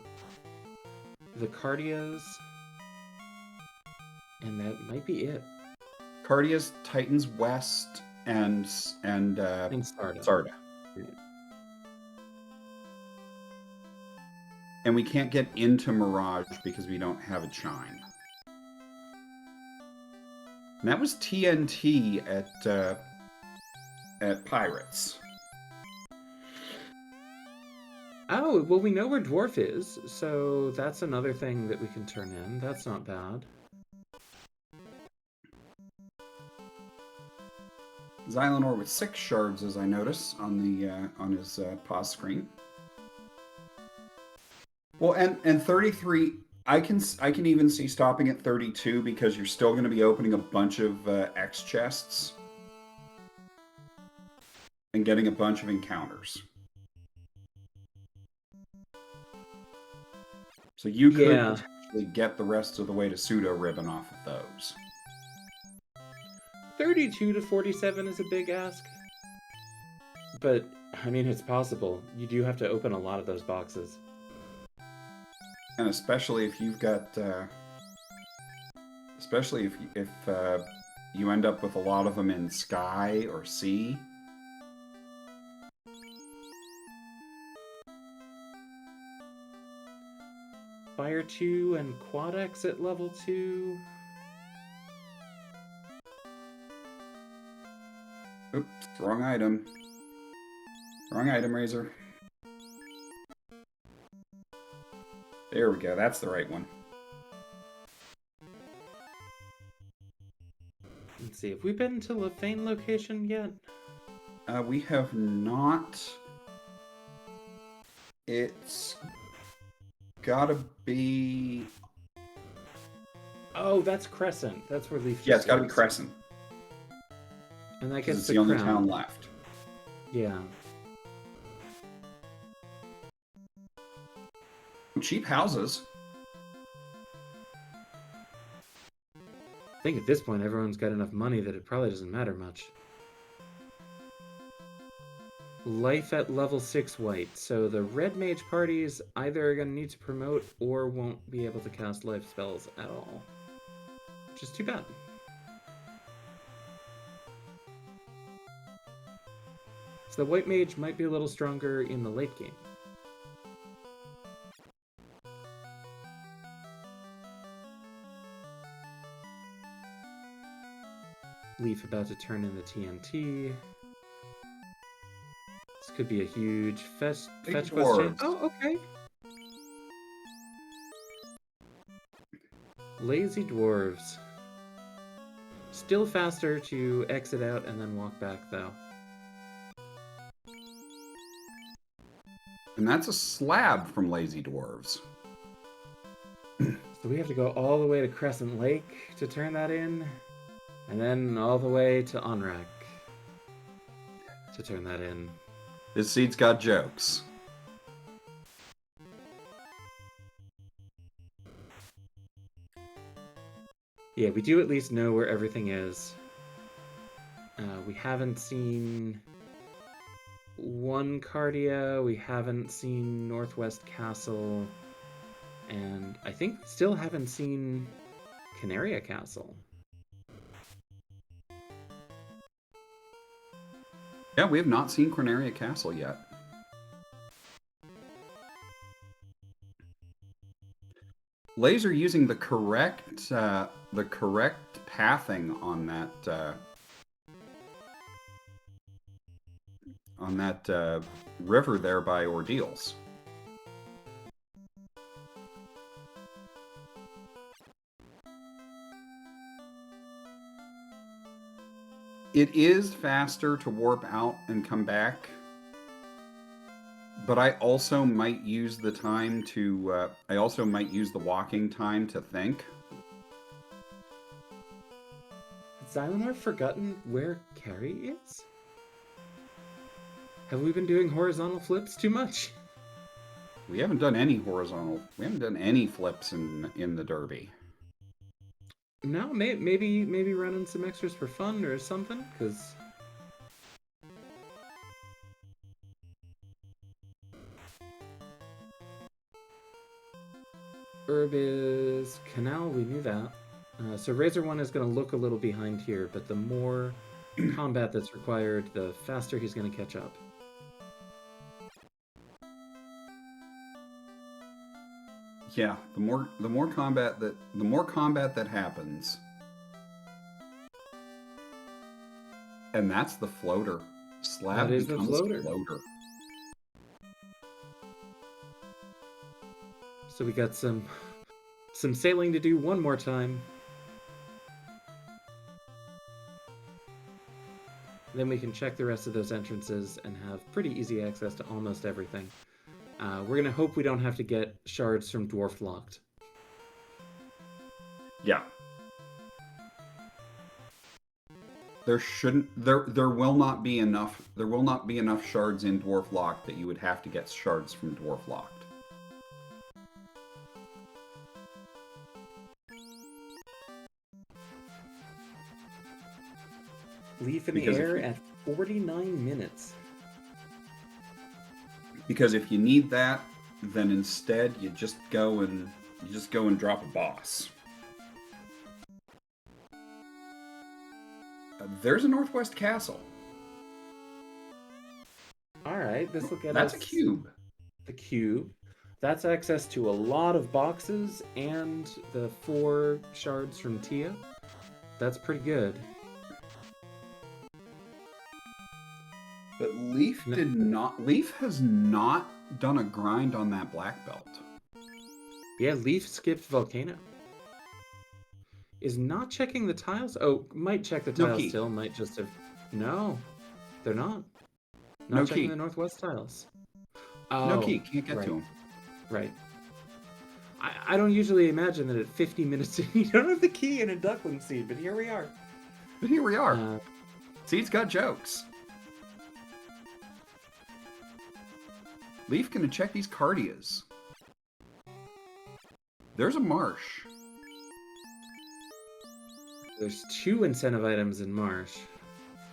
the Cardias, and that might be it. Cardias, Titans West, and Sarda. Sarda. Right. And we can't get into Mirage because we don't have a chime. And that was TNT at Pirates. Oh, well, we know where Dwarf is, so that's another thing that we can turn in. That's not bad. Xylanor with 6 shards, as I notice on his pause screen. Well, and 33, I can even see stopping at 32 because you're still going to be opening a bunch of X chests and getting a bunch of encounters. So you could potentially get the rest of the way to Pseudo Ribbon off of those. 32 to 47 is a big ask. But, I mean, it's possible. You do have to open a lot of those boxes. And especially if you've got, especially if you end up with a lot of them in Sky or Sea. Fire 2 and Quad X at level 2. Oops, wrong item. Wrong item, Razor. There we go, that's the right one. Let's see, have we been to Lefane location yet? We have not. It's gotta be... Oh, that's Crescent. That's where Leaf. Yeah, it's gotta be Crescent. And I guess it's the only town left. Yeah. Cheap houses. I think at this point everyone's got enough money that it probably doesn't matter much. Life at level 6 white. So the red mage parties either are going to need to promote or won't be able to cast life spells at all. Which is too bad. So the white mage might be a little stronger in the late game. Leaf about to turn in the TNT. This could be a huge fetch question. Oh, okay. Lazy dwarves. Still faster to exit out and then walk back, though. And that's a slab from Lazy Dwarves. So we have to go all the way to Crescent Lake to turn that in, and then all the way to Onrak to turn that in. This seed's got jokes. Yeah, we do at least know where everything is. We haven't seen one Cardia, we haven't seen Northwest Castle, and I think we still haven't seen Canaria Castle. Yeah, we have not seen Corneria Castle yet. Laser using the correct pathing on that river there by Ordeals. It is faster to warp out and come back, but I also might use the time to. I also might use the walking time to think. Has Xylanor forgotten where Carrie is? Have we been doing horizontal flips too much? We haven't done any horizontal. We haven't done any flips in the Derby. No, maybe running some extras for fun or something, because Herb is Canal, we knew that. So Razor 1 is going to look a little behind here, but the more combat that's required, the faster he's going to catch up. Yeah, the more combat that happens. And that's the floater. Slab That is becomes the floater. So we got some sailing to do one more time. Then we can check the rest of those entrances and have pretty easy access to almost everything. We're going to hope we don't have to get shards from Dwarf Locked. Yeah. There will not be enough shards in Dwarf Locked that you would have to get shards from Dwarf Locked. Leaf in the air at 49 minutes. Because if you need that, then instead you just go and drop a boss. There's a Northwest Castle. All right, this will get That's us a cube. The cube. That's access to a lot of boxes and the 4 shards from Tia. That's pretty good. But Leaf has not done a grind on that black belt. Yeah, Leaf skipped Volcano. Is not checking the tiles? Oh, might check the tiles still, might just have... No, they're not. Not checking the Northwest tiles. Oh, no key, can't get to them. Right. I don't usually imagine that at 50 minutes you don't have the key in a duckling seed, but here we are. Seed's got jokes. Leaf gonna check these Cardias. There's a marsh. There's 2 incentive items in Marsh.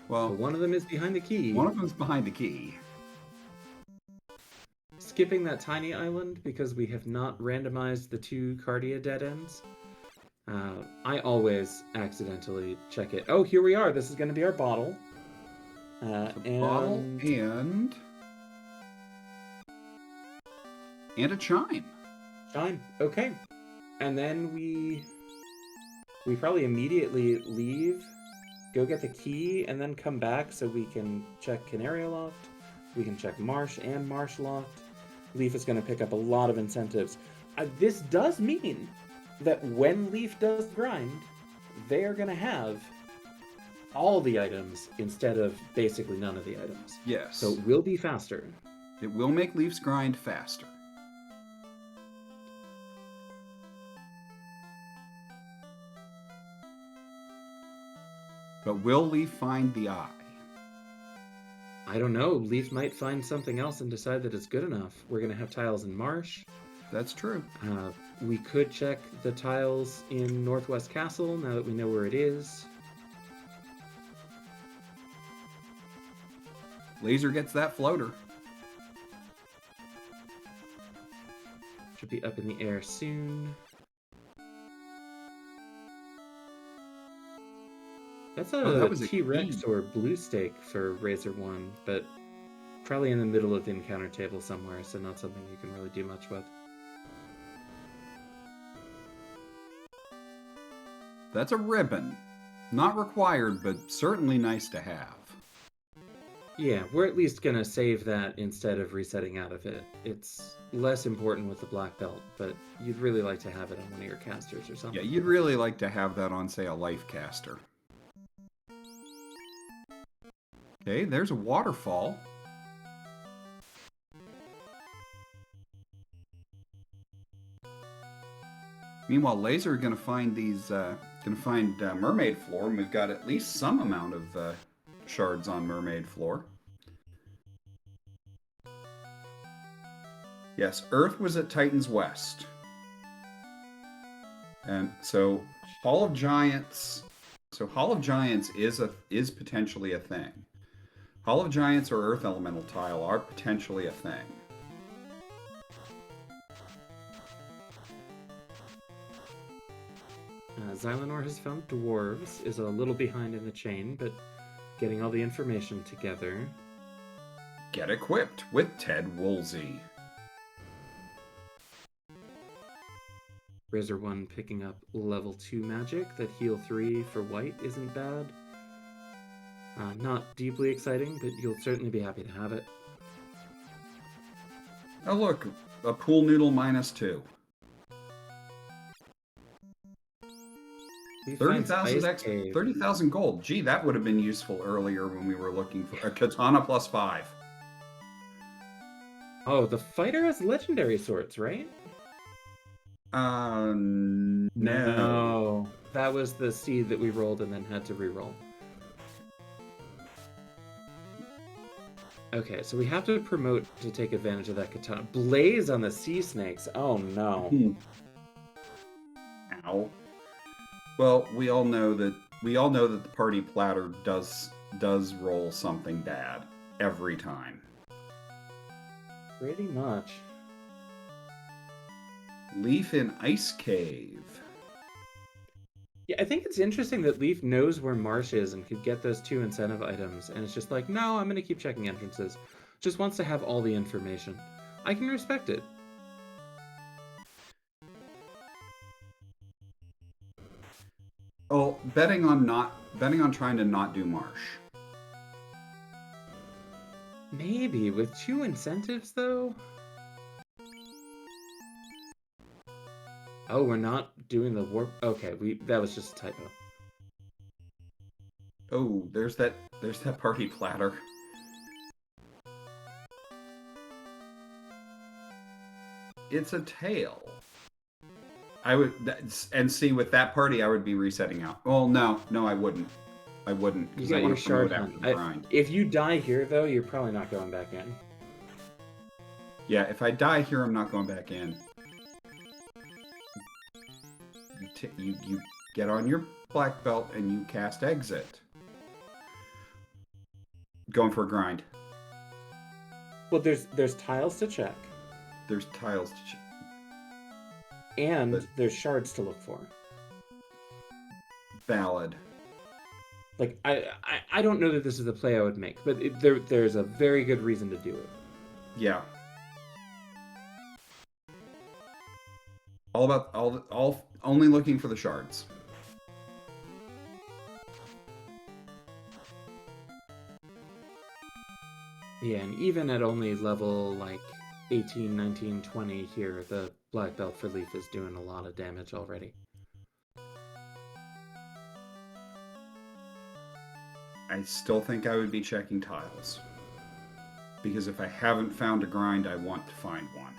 Well, But one of them is behind the key. one of them's behind the key. Skipping that tiny island because we have not randomized the 2 Cardia dead ends. I always accidentally check it. Oh, here we are. This is going to be our bottle. Bottle and a chime. Chime. Okay. And then we probably immediately leave, go get the key, and then come back so we can check Canario Loft. We can check Marsh and Marsh Loft. Leaf is going to pick up a lot of incentives. This does mean that when Leaf does grind, they are going to have all the items instead of basically none of the items. Yes. So it will be faster. It will make Leaf's grind faster. But will Leaf find the eye? I don't know. Leaf might find something else and decide that it's good enough. We're going to have tiles in Marsh. That's true. We could check the tiles in Northwest Castle now that we know where it is. Laser gets that floater. Should be up in the air soon. That's that was a T-Rex key. or blue stake for Razor 1, but probably in the middle of the encounter table somewhere, so not something you can really do much with. That's a ribbon. Not required, but certainly nice to have. Yeah, we're at least going to save that instead of resetting out of it. It's less important with the black belt, but you'd really like to have it on one of your casters or something. Yeah, you'd really like to have that on, say, a life caster. Okay, there's a waterfall. Meanwhile, Laser are going to find Mermaid Floor, and we've got at least some amount of shards on Mermaid Floor. Yes, Earth was at Titan's West. And so Hall of Giants is potentially a thing. Hall of Giants or Earth Elemental tile are potentially a thing. Xylanor has found dwarves, is a little behind in the chain, but getting all the information together. Get equipped with Ted Woolsey. Razor 1 picking up level 2 magic. That heal 3 for white isn't bad. Not deeply exciting, but you'll certainly be happy to have it. Oh look, a pool noodle -2. 30,000 gold. Gee, that would have been useful earlier when we were looking for a katana +5. Oh, the fighter has legendary swords, right? No. That was the seed that we rolled and then had to re-roll. Okay, so we have to promote to take advantage of that katana. Blaze on the sea snakes. Oh no. Ow. Well, we all know that the party platter does roll something bad every time. Pretty much. Leaf in Ice Cave. Yeah, I think it's interesting that Leaf knows where Marsh is and could get those 2 incentive items, and it's just like, no, I'm going to keep checking entrances. Just wants to have all the information. I can respect it. Oh, betting on trying to not do Marsh. Maybe with 2 incentives though. Oh, we're not doing the warp. Okay, that was just a typo. Oh, there's that party platter. It's a tail. And see, with that party, I would be resetting out. Well, no, I wouldn't. You got your shard hunt. If you die here, though, you're probably not going back in. Yeah, if I die here, I'm not going back in. You get on your black belt and you cast exit. Going for a grind. Well, there's tiles to check, There's tiles to check. and But- there's shards to look for. Valid. Like I don't know that this is the play I would make, but there's a very good reason to do it. Yeah. All only looking for the shards. Yeah, and even at only level like 18, 19, 20 here, the black belt for Leaf is doing a lot of damage already. I still think I would be checking tiles. Because if I haven't found a grind, I want to find one.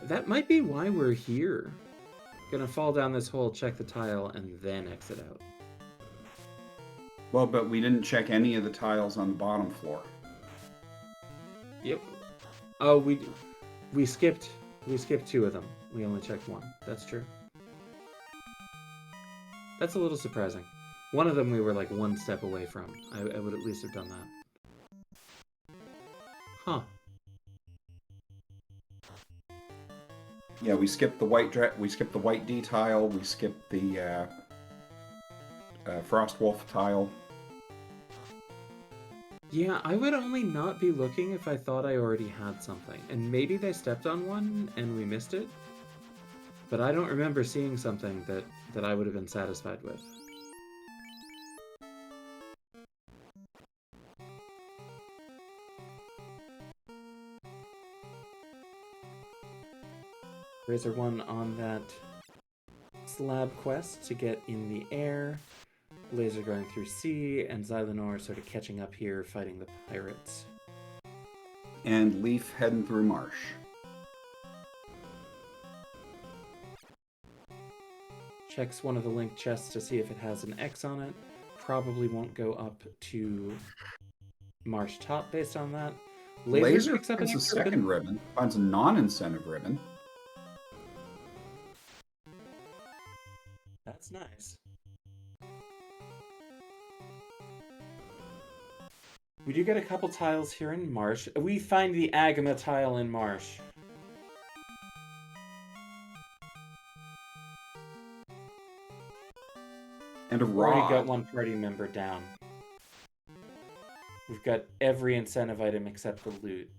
That might be why we're here. Gonna fall down this hole, check the tile, and then exit out. Well, but we didn't check any of the tiles on the bottom floor. Yep. Oh, we skipped 2 of them. We only checked 1. That's true. That's a little surprising. One of them we were like 1 step away from. I would at least have done that. Huh. Yeah, we skipped the white D tile. We skipped the Frost Wolf tile. Yeah, I would only not be looking if I thought I already had something. And maybe they stepped on one and we missed it. But I don't remember seeing something that I would have been satisfied with. Razor 1 on that slab quest to get in the air. Laser going through sea, and Xylanor sort of catching up here, fighting the pirates. And Leaf heading through marsh. Checks one of the linked chests to see if it has an X on it. Probably won't go up to marsh top based on that. Laser picks up an finds a extra second ribbon. Finds a non-incentive ribbon. That's nice. We do get a couple tiles here in marsh. We find the Agama tile in marsh. And a We've already got rod. one party member down. We've got every incentive item except the loot.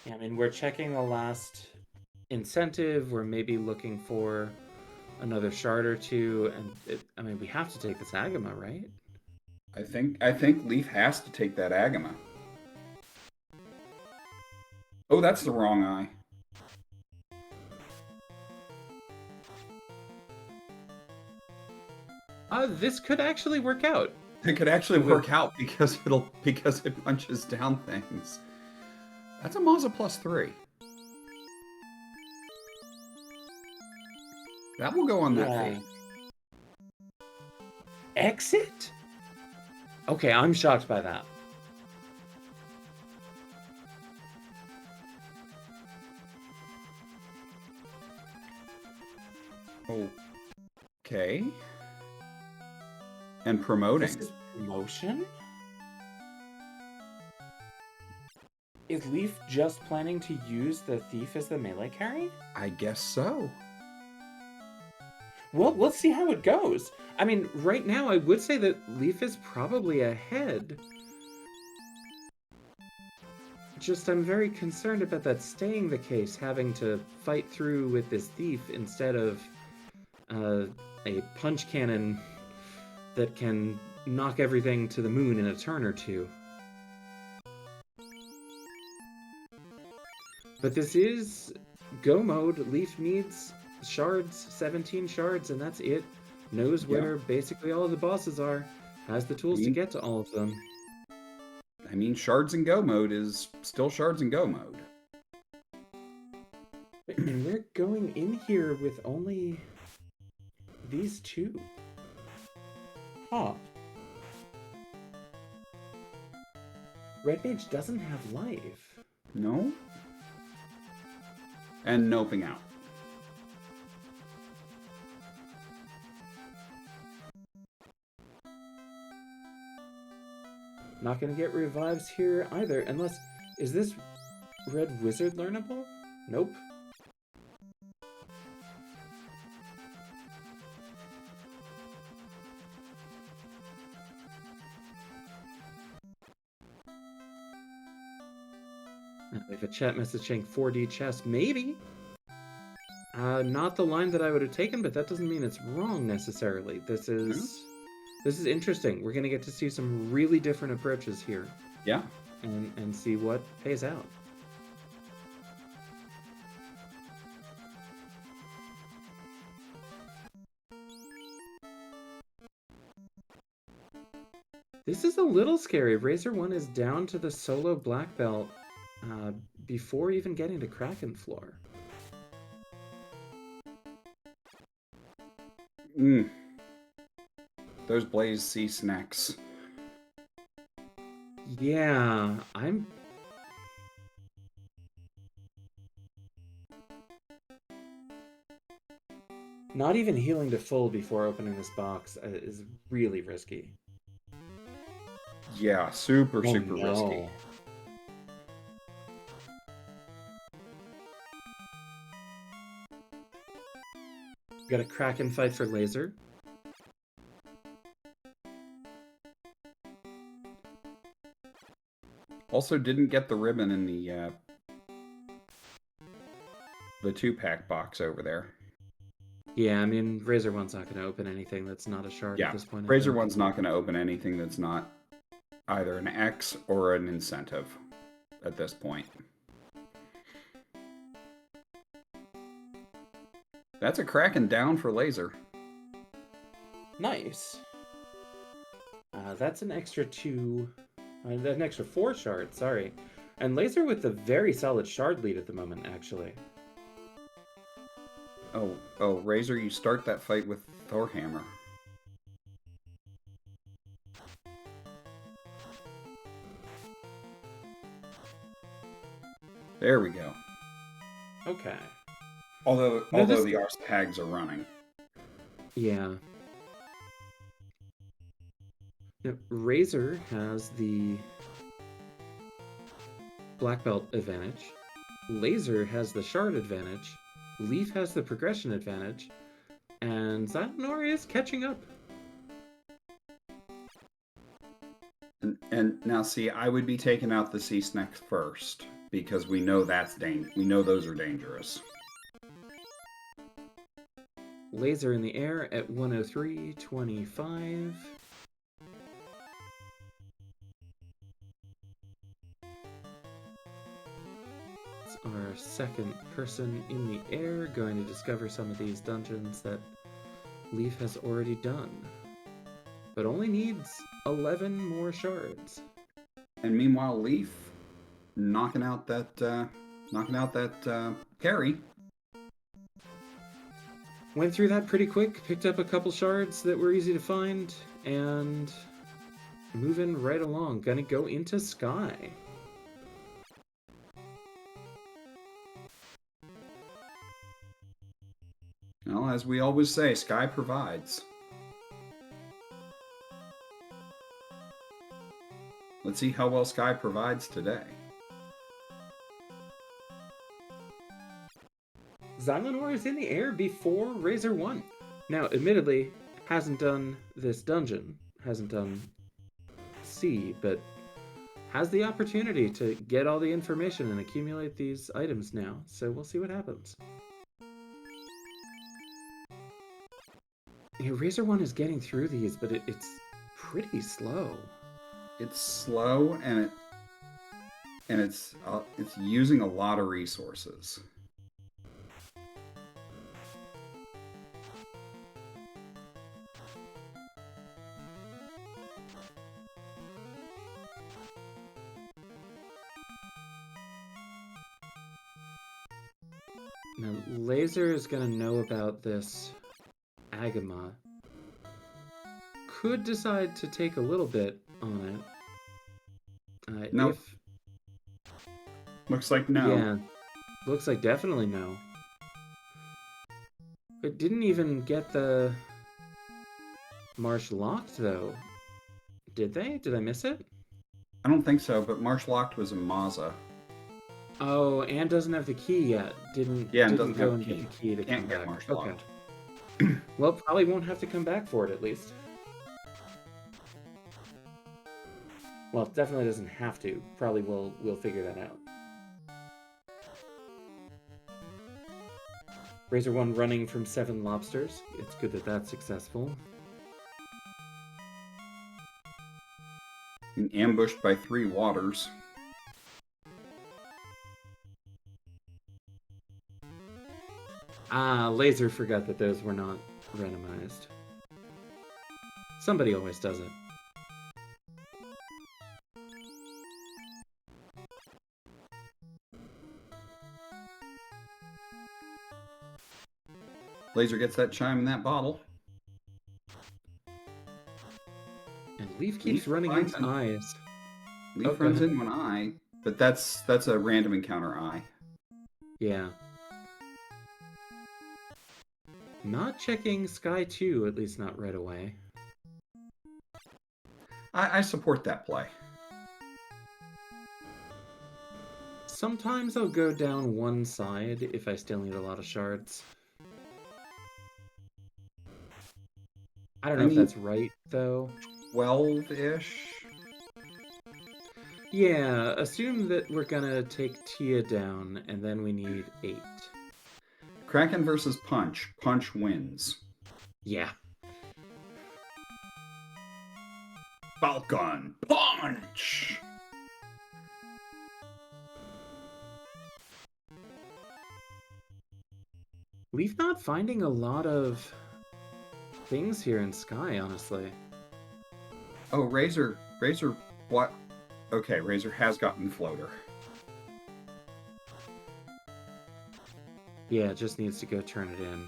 Yeah, I mean, we're checking the last incentive. We're maybe looking for another shard or two, and I mean, we have to take this Agama, right? I think Leaf has to take that Agama. Oh, that's the wrong eye. This could actually work out. It could actually work out because it punches down things. That's a Mazza +3. That will go on that Yeah. fate. Exit? Okay, I'm shocked by that. Okay. And promoting. This is promotion? Is Leaf just planning to use the Thief as the melee carry? I guess so. Well, let's see how it goes. I mean, right now I would say that Leaf is probably ahead. Just I'm very concerned about that staying the case, having to fight through with this Thief instead of a punch cannon that can knock everything to the moon in a turn or two. But this is go mode. Leaf needs shards, 17 shards, and that's it. Knows where basically all of the bosses are. Has the tools to get to all of them. I mean, shards and go mode is still shards and go mode. And we're going in here with only these two. Huh. Red Mage doesn't have life. No? And noping out. Not going to get revives here either, unless... Is this Red Wizard learnable? Nope. We have a chat message saying 4D chess. Maybe. Not the line that I would have taken, but that doesn't mean it's wrong necessarily. This is interesting. We're going to get to see some really different approaches here. Yeah. And see what pays out. This is a little scary. Razor 1 is down to the solo black belt before even getting to Kraken floor. Those Blaze C snacks. Yeah, I'm... Not even healing to full before opening this box is really risky. Yeah, super risky. Got a Kraken fight for laser. Also didn't get the ribbon in the 2-pack box over there. Yeah, I mean, Razor 1's not going to open anything that's not a shard at this point. Razor 1's not going to open anything that's not either an X or an incentive at this point. That's a Kraken down for laser. Nice. That's an extra 2... an extra 4 shards, sorry. And laser with a very solid shard lead at the moment, actually. Oh, Razor, you start that fight with Thorhammer. There we go. Okay. Although the Arse tags are running. Yeah. Now, Razor has the black belt advantage. Laser has the shard advantage. Leaf has the progression advantage. And Xylonor is catching up. And now, see, I would be taking out the Sea Snacks first because we know we know those are dangerous. Laser in the air at 103.25. It's our second person in the air going to discover some of these dungeons that Leaf has already done, but only needs 11 more shards. And meanwhile, Leaf knocking out that carry. Went through that pretty quick, picked up a couple shards that were easy to find, and moving right along. Gonna go into Sky. Well, as we always say, Sky provides. Let's see how well Sky provides today. Xylonor is in the air before Razor 1. Now, admittedly, hasn't done this dungeon, hasn't done C, but has the opportunity to get all the information and accumulate these items now, so we'll see what happens. Yeah, Razor 1 is getting through these, but it's pretty slow. It's slow, and it's using a lot of resources. Now, Laser is going to know about this Agama. Could decide to take a little bit on it. No. Looks like no. Yeah. Looks like definitely no. It didn't even get the marsh locked, though. Did they? Did I miss it? I don't think so, but Marsh Locked was a Mazza. Oh, Anne doesn't have the key yet. Yeah, and Didn't doesn't go have a and get key. the key to Can't come get back. Marsh Okay. Locked. Well, probably won't have to come back for it at least. Well, definitely doesn't have to. Probably we'll figure that out. Razor 1 running from 7 lobsters. It's good that that's successful. And ambushed by 3 waters. Ah, Laser forgot that those were not randomized. Somebody always does it. Laser gets that chime in that bottle. And Leaf keeps running into eyes. Leaf runs into an eye, but that's a random encounter eye. Yeah. Not checking Sky 2, at least not right away. I support that play. Sometimes I'll go down one side if I still need a lot of shards. I don't know if that's right, though. 12-ish? Yeah, assume that we're gonna take Tia down, and then we need 8. Kraken versus Punch. Punch wins. Yeah. Falcon Punch! Leaf not finding a lot of things here in Sky, honestly. Oh, Razor, what? Okay, Razor has gotten Floater. Yeah, it just needs to go turn it in.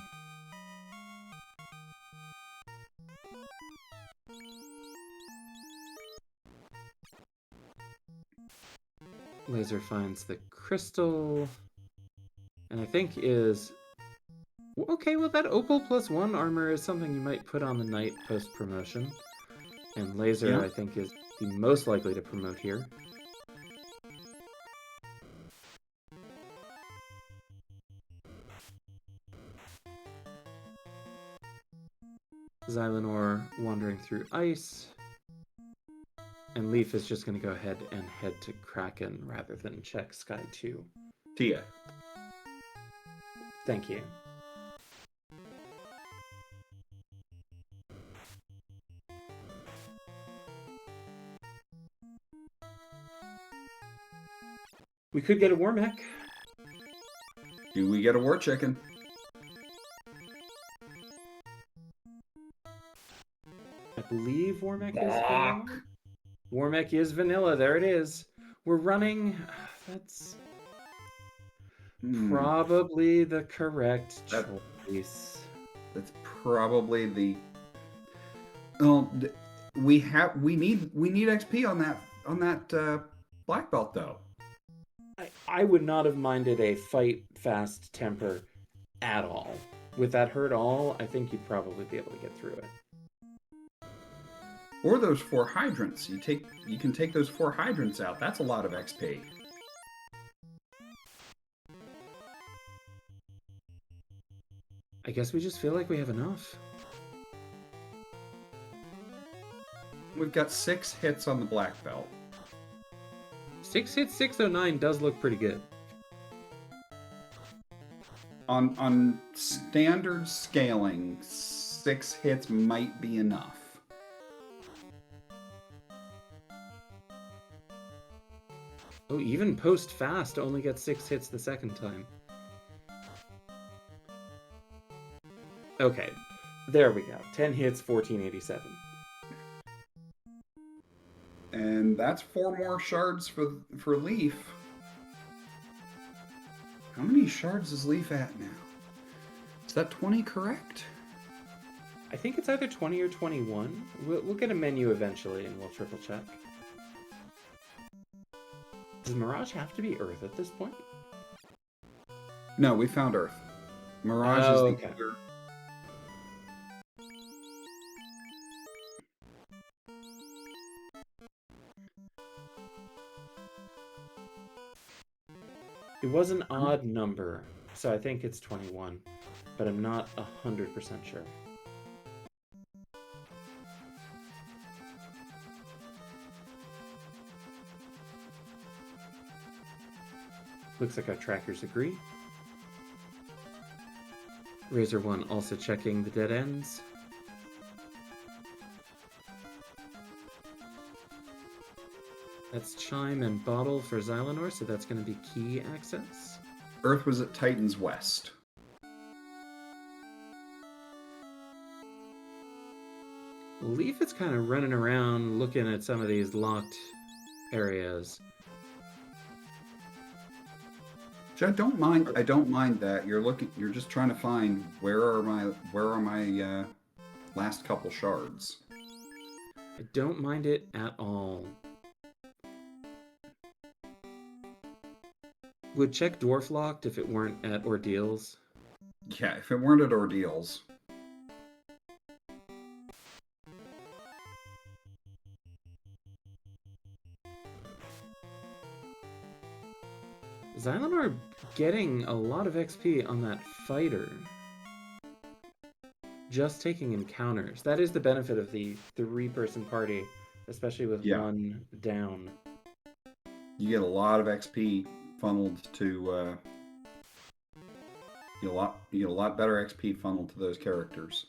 Laser finds the crystal, and I think is... Okay, well that Opal +1 armor is something you might put on the knight post-promotion. And Laser, Yeah. I think, is the most likely to promote here. Xylanor wandering through ice. And Leaf is just going to go ahead and head to Kraken rather than check Sky 2. Tia. Thank you. We could get a Warmech. Do we get a War Chicken? I believe Warmech is vanilla. Warmech is vanilla. There it is. We're running... That's probably the correct choice. That's probably the... Well, we need XP on that black belt though. I would not have minded a fight fast temper at all. With that hurt all, I think you'd probably be able to get through it. Or those 4 hydrants. You can take those 4 hydrants out. That's a lot of XP. I guess we just feel like we have enough. We've got 6 hits on the black belt. 6 hits, 609 does look pretty good. On standard scaling, 6 hits might be enough. Oh, even post fast only gets 6 hits the second time. Okay, there we go. 10 hits, 1487. And that's 4 more shards for Leaf. How many shards is Leaf at now? Is that 20 correct? I think it's either 20 or 21. We'll get a menu eventually and we'll triple check. Does Mirage have to be Earth at this point? No, we found Earth. Mirage is Oh, the okay. other. It was an odd number, so I think it's 21, but I'm not 100% sure. Looks like our trackers agree. Razor 1 also checking the dead ends. That's Chime and Bottle for Xylanor, so that's going to be key access. Earth was at Titan's West. Leaf is kind of running around looking at some of these locked areas. Which I don't mind. I don't mind that you're looking. You're just trying to find where are my last couple shards. I don't mind it at all. Would check Dwarf Locked if it weren't at Ordeals. Yeah, if it weren't at Ordeals. Xylanor getting a lot of XP on that fighter. Just taking encounters. That is the benefit of the three-person party, especially with one down. You get a lot of XP funneled to. You get a lot better XP funneled to those characters.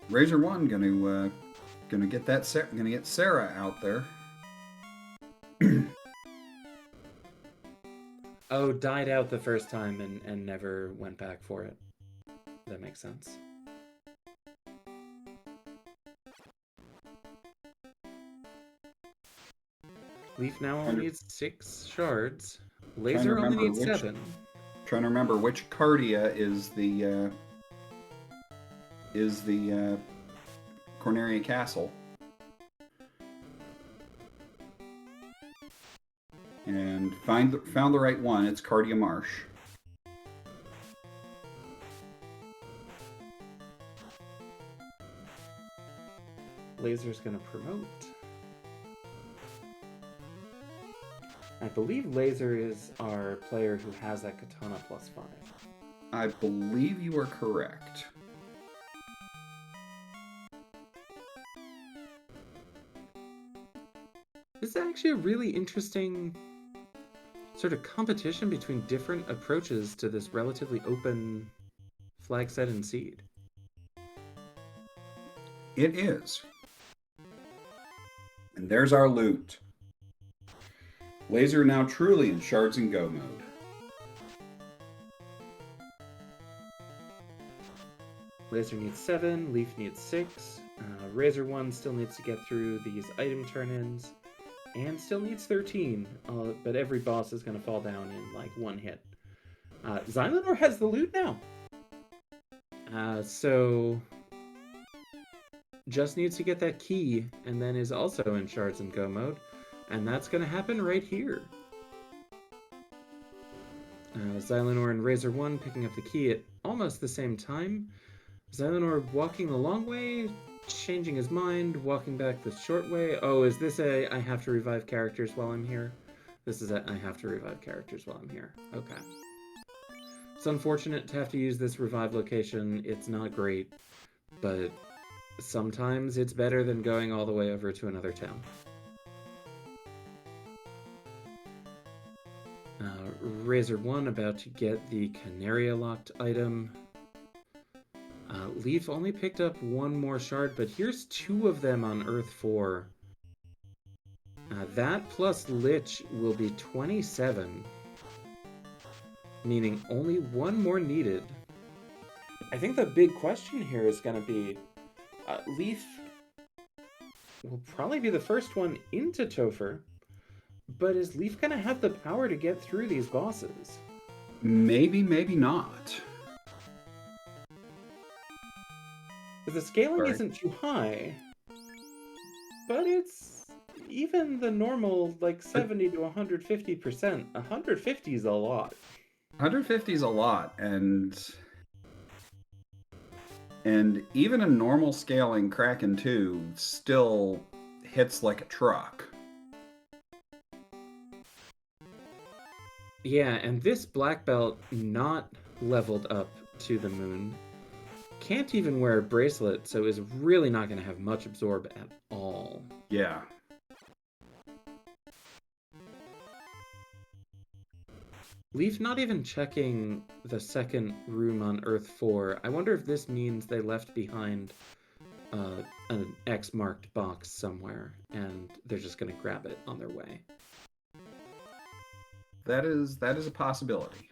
Razor 1 gonna get that gonna get Sarah out there. Oh, died out the first time and never went back for it. That makes sense. Leaf now only needs 6 shards. Laser only needs 7. Trying to remember which Cardia is the Corneria Castle. And found the right one. It's Cardia Marsh. Laser's gonna promote. I believe Laser is our player who has that katana +5. I believe you are correct. This is actually a really interesting sort of competition between different approaches to this relatively open flag set and seed. It is. And there's our loot. Laser now truly in shards and go mode. Laser needs 7, Leaf needs 6, Razor 1 still needs to get through these item turn-ins, and still needs 13, but every boss is going to fall down in like one hit. Xylanor has the loot now! So just needs to get that key, and then is also in shards and go mode, and that's going to happen right here. Xylanor and Razor 1 picking up the key at almost the same time. Xylanor walking the long way, changing his mind, walking back the short way. Oh, is this a I have to revive characters while I'm here? This is a I have to revive characters while I'm here. Okay. It's unfortunate to have to use this revive location. It's not great, but sometimes it's better than going all the way over to another town. Razor 1 about to get the Canaria locked item. Leaf only picked up 1 more shard, but here's 2 of them on Earth 4. That plus Lich will be 27, meaning only 1 more needed. I think the big question here is going to be, Leaf will probably be the first one into Topher, but is Leaf going to have the power to get through these bosses? Maybe, maybe not. The scaling Sorry. isn't too high, but it's even the normal, like 70 to 150%. 150 is a lot. 150 is a lot, and even a normal scaling Kraken 2 still hits like a truck. Yeah, and this black belt not leveled up to the moon can't even wear a bracelet, so is really not going to have much absorb at all. Yeah. Leaf not even checking the second room on Earth 4. I wonder if this means they left behind an X marked box somewhere, and they're just going to grab it on their way. That is a possibility.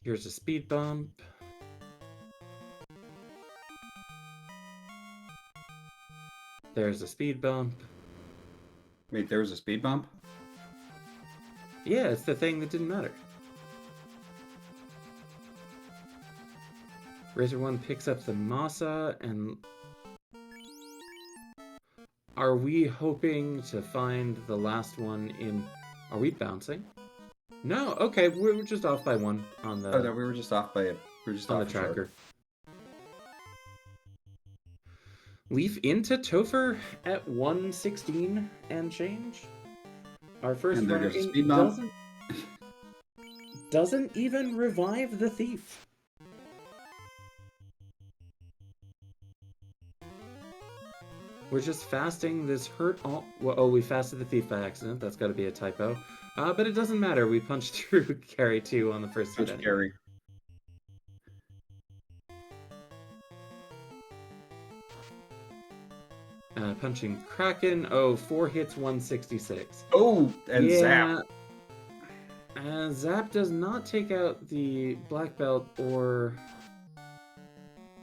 Here's a speed bump. There's a speed bump. Wait, there was a speed bump? Yeah, it's the thing that didn't matter. Razor 1 picks up the Masa, and are we hoping to find the last one in... Are we bouncing? No, okay, we're just off by one on the... Oh, no, we were just off by it. We were just on off the tracker. Leaf into Topher at 116 and change. Our first And there runner goes a in speed bump. doesn't even revive the thief. We're just fasting this hurt all... Well, oh, we fasted the thief by accident. That's got to be a typo. But it doesn't matter. We punched through carry 2 on the first hit anyway. Carry. Punching Kraken. Oh, 4 hits, 166. Oh, and zap. Zap does not take out the black belt or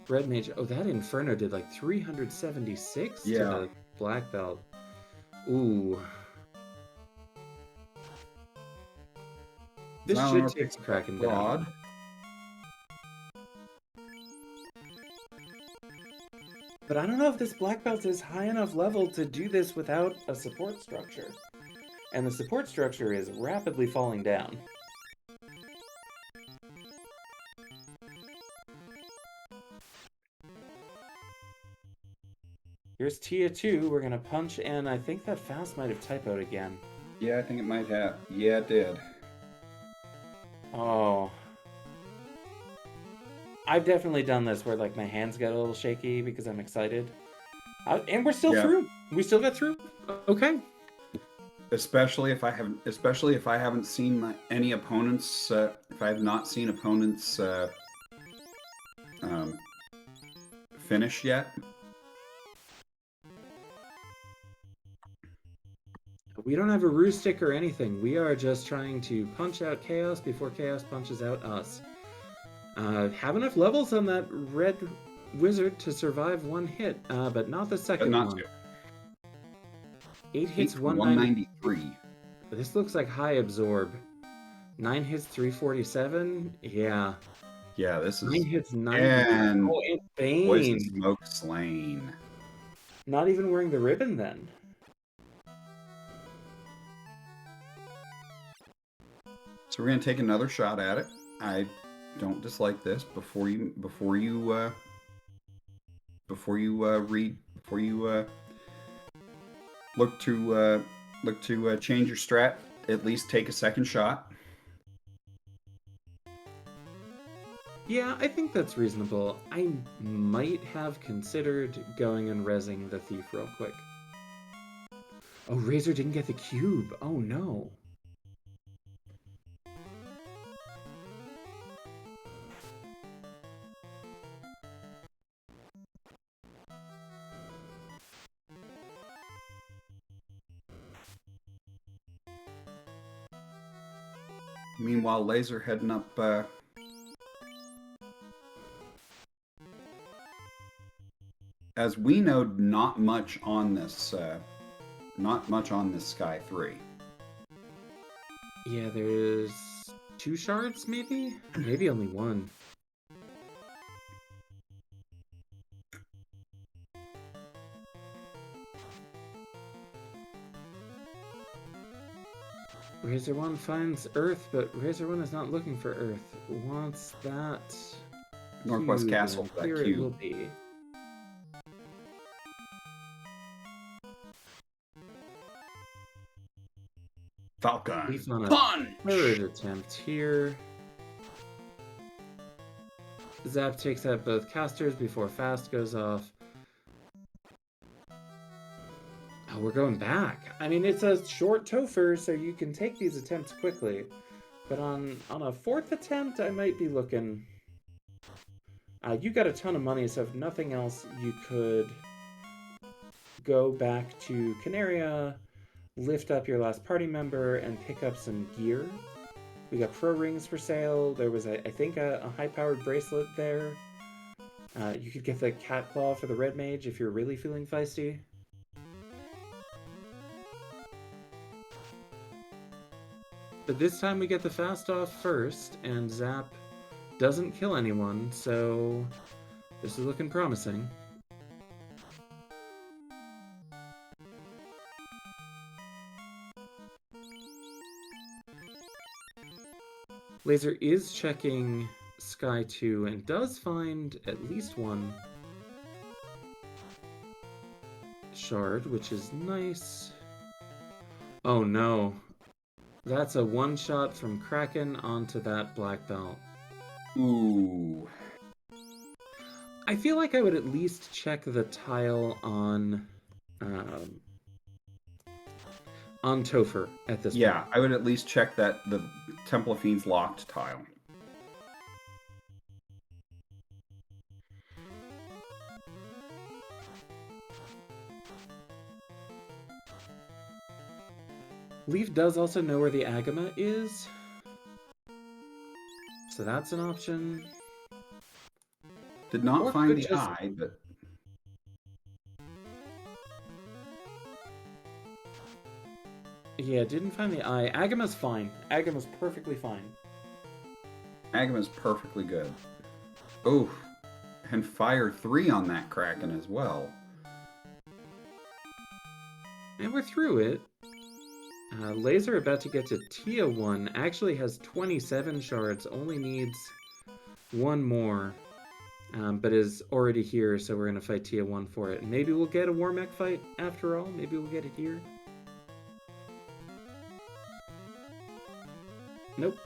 red mage. Oh, that Inferno did like 376 to the black belt. Ooh. This should take Kraken down. But I don't know if this black belt is high enough level to do this without a support structure. And the support structure is rapidly falling down. Here's Tia 2. We're going to punch, and I think that fast might have typoed again. Yeah, I think it might have. Yeah, it did. Oh. I've definitely done this where like my hands get a little shaky because I'm excited. And we're still through. We still got through. Okay. Especially if I haven't seen any opponents. If I have not seen opponents finish yet. We don't have a ruse stick or anything. We are just trying to punch out Chaos before Chaos punches out us. Have enough levels on that red wizard to survive one hit, but not the second one. 8 hits, 193. This looks like high absorb. 9 hits, 347. Yeah. Yeah, this is 9 hits, 90. And Bane. Poison Smoke slain. Not even wearing the ribbon then. So we're gonna take another shot at it. I don't dislike this. Before you look to change your strat, at least take a second shot. Yeah, I think that's reasonable. I might have considered going and rezzing the thief real quick. Oh, Razor didn't get the cube. Oh no. Meanwhile, Laser heading up. As we know, not much on this Sky 3. Yeah, there's 2 shards, maybe? Maybe only 1. Razor 1 finds Earth, but Razor 1 is not looking for Earth. Wants that Northwest cube, Castle and for that here it will cube. be. Falcon. Leaf on a Punch! third attempt here. Zap takes out both casters before Fast goes off. Oh, we're going back. I mean, it's a short Topher, so you can take these attempts quickly. But on a 4th attempt, I might be looking... you got a ton of money, so if nothing else, you could go back to Canaria, lift up your last party member, and pick up some gear. We got pro rings for sale. There was, I think, a high-powered bracelet there. You could get the cat claw for the red mage if you're really feeling feisty. But this time we get the fast off first, and Zap doesn't kill anyone, so this is looking promising. Laser is checking Sky 2 and does find at least 1 shard, which is nice. Oh no. That's a one-shot from Kraken onto that black belt. Ooh. I feel like I would at least check the tile on Topher at this point. Yeah, I would at least check that the Temple of Fiends locked tile. Leaf does also know where the Agama is, so that's an option. Did not Or find could the just- eye, but... Yeah, didn't find the eye. Agama's fine. Agama's perfectly fine. Agama's perfectly good. Oof. And fire 3 on that Kraken as well. And we're through it. Laser about to get to Tia 1 actually has 27 shards, only needs 1 more, but is already here, so we're going to fight Tia 1 for it. Maybe we'll get a War Mech fight after all. Maybe we'll get it here. Nope.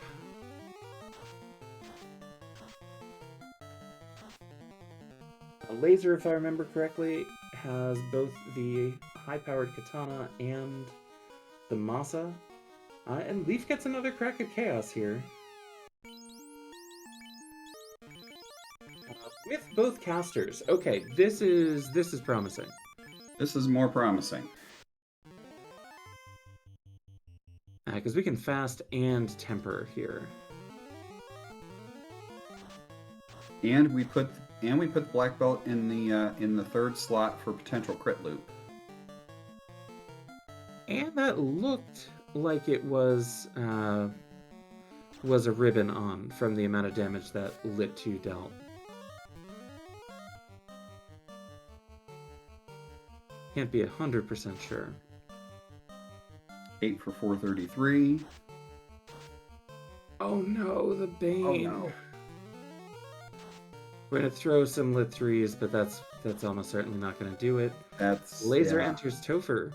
Laser, if I remember correctly, has both the high-powered katana and the Masa. And Leaf gets another crack at Chaos here. With both casters. Okay, this is promising. This is more promising. Because we can fast and temper here. And we put the black belt in the 3rd slot for potential crit loop. And that looked like it was a ribbon on from the amount of damage that Lit 2 dealt. Can't be 100% sure. 8 for 433. Oh no, the Bane. Oh no. We're gonna throw some Lit 3s, but that's almost certainly not gonna do it. That's Laser yeah. enters Topher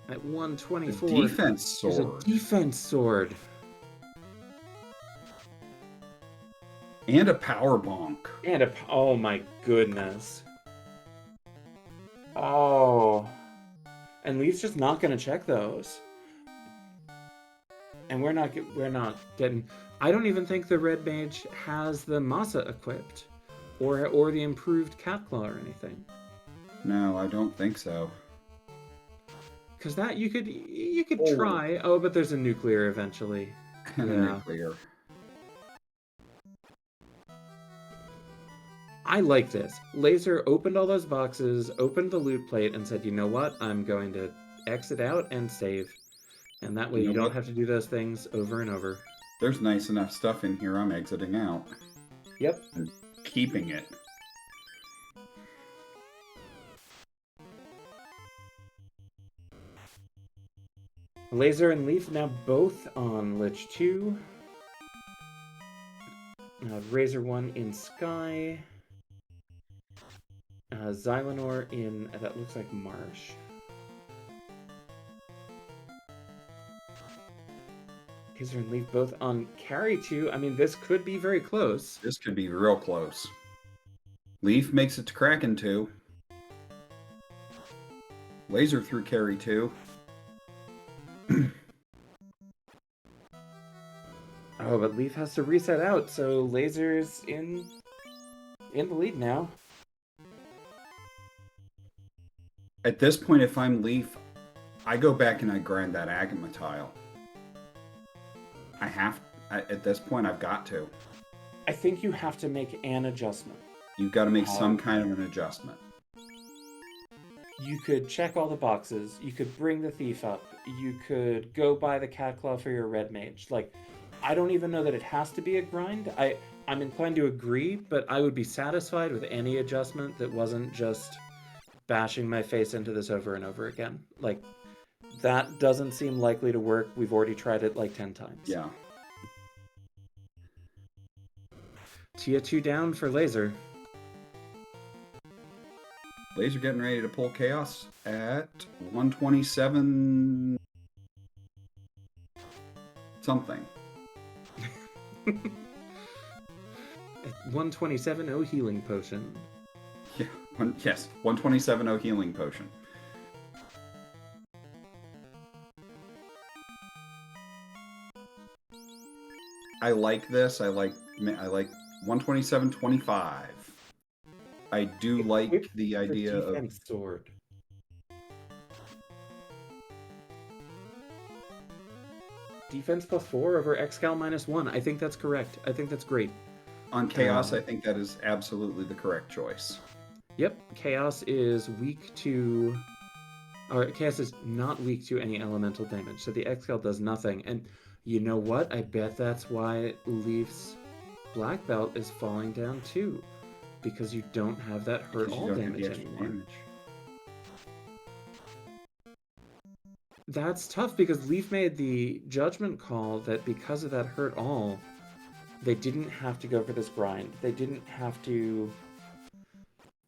at 124. The defense There's sword. a defense sword. And a power bonk. And oh my goodness. Oh. And Leaf's just not gonna check those. And we're not getting. I don't even think the red mage has the Masa equipped, or the improved cat claw or anything. No, I don't think so. Because that you could try. Oh, but there's a nuclear eventually. And a nuclear. I like this. Laser opened all those boxes, opened the loot plate, and said, "You know what? I'm going to exit out and save." And that way You you know don't what? have to do those things over and over. There's nice enough stuff in here. I'm exiting out Yep. and keeping it. Laser and Leaf now both on Lich 2. Razor 1 in Sky. Xylanor in, that looks like Marsh. Laser and Leaf both on Carry 2. I mean, this could be very close. This could be real close. Leaf makes it to Kraken 2. Laser through Carry 2. Oh, but Leaf has to reset out, so Laser's in the lead now. At this point, if I'm Leaf, I go back and I grind that Agama tile. At this point, I've got to. I think you have to make an adjustment. You've got to make some kind of an adjustment. You could check all the boxes. You could bring the thief up. You could go buy the cat claw for your red mage. Like, I don't even know that it has to be a grind. I'm inclined to agree, but I would be satisfied with any adjustment that wasn't just bashing my face into this over and over again. Like, that doesn't seem likely to work. We've already tried it like 10 times. Yeah. Tia 2 down for Laser. Laser getting ready to pull Chaos at 127 something. At 127, oh healing potion. Yeah, yes, 127 healing potion. I like this. I like 127.25. I do like the idea of defense sword. Defense +4 over Excal -1. I think that's correct. I think that's great. On Chaos, I think that is absolutely the correct choice. Yep, Chaos is weak to... Or Chaos is not weak to any elemental damage, so the Excal does nothing. And you know what? I bet that's why Leaf's Black Belt is falling down too. Because you don't have that hurt all damage anymore. That's tough because Leaf made the judgment call that because of that hurt all, they didn't have to go for this grind. They didn't have to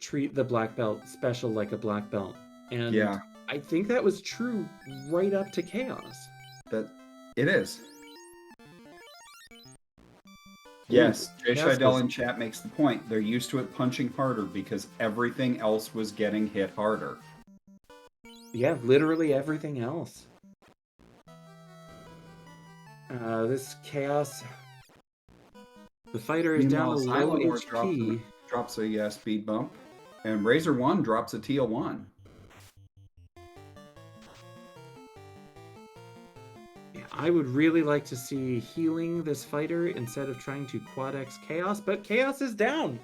treat the black belt special like a black belt. And yeah, I think that was true right up to Chaos. That it is. Yes, Jay Scheidel in chat makes the point. They're used to it punching harder because everything else was getting hit harder. Yeah, literally everything else. This Chaos... The fighter is down to low HP. Drops a speed bump. And Razor 1 drops a TL1. Yeah, I would really like to see healing this fighter instead of trying to quad X Chaos, but Chaos is down.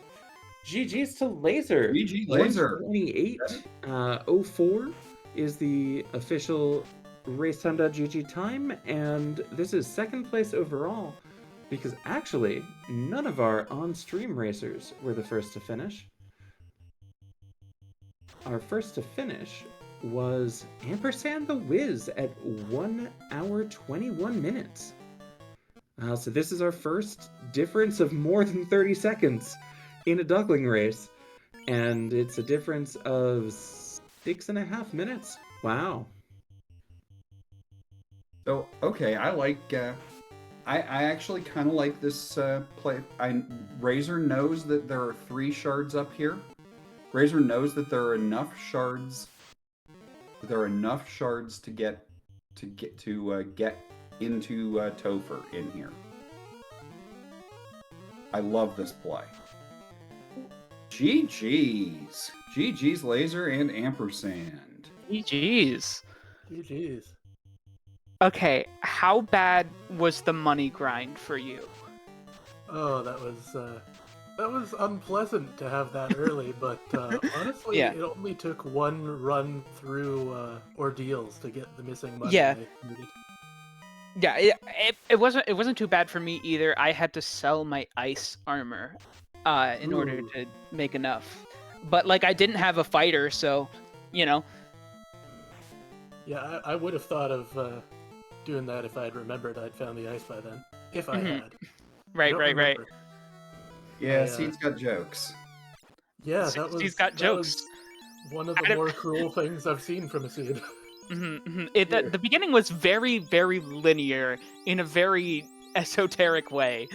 GG's to Laser. GG Laser. 128.04 is the official racetime.gg time, and this is second place overall because actually none of our on-stream racers were the first to finish. Our first to finish was Ampersand the Wiz at 1 hour 21 minutes. So this is our first difference of more than 30 seconds in a duckling race, and it's a difference of 6.5 minutes. Wow. So, okay, I like... I actually kind of like this play. Razor knows that there are 3 shards up here. Razor knows that there are enough shards. There are enough shards to get into Topher in here. I love this play. GG's. GG's Laser and Ampersand. GG's. GG's. Okay, how bad was the money grind for you? Oh, that was unpleasant to have that early, but honestly, Yeah. It only took one run through ordeals to get the missing money Yeah. I needed. Yeah, it wasn't too bad for me either. I had to sell my ice armor in order Ooh. to make enough. But like I didn't have a fighter, so you know. Yeah, I would have thought of doing that if I had remembered I'd found the ice by then. If I Mhm. had. I Right, don't right, right. remember. Yeah, Seed's got jokes. Yeah, She's got that jokes. was one of the Adam- more cruel things I've seen from a seed. The, Here. the beginning was very, very linear in a very esoteric way.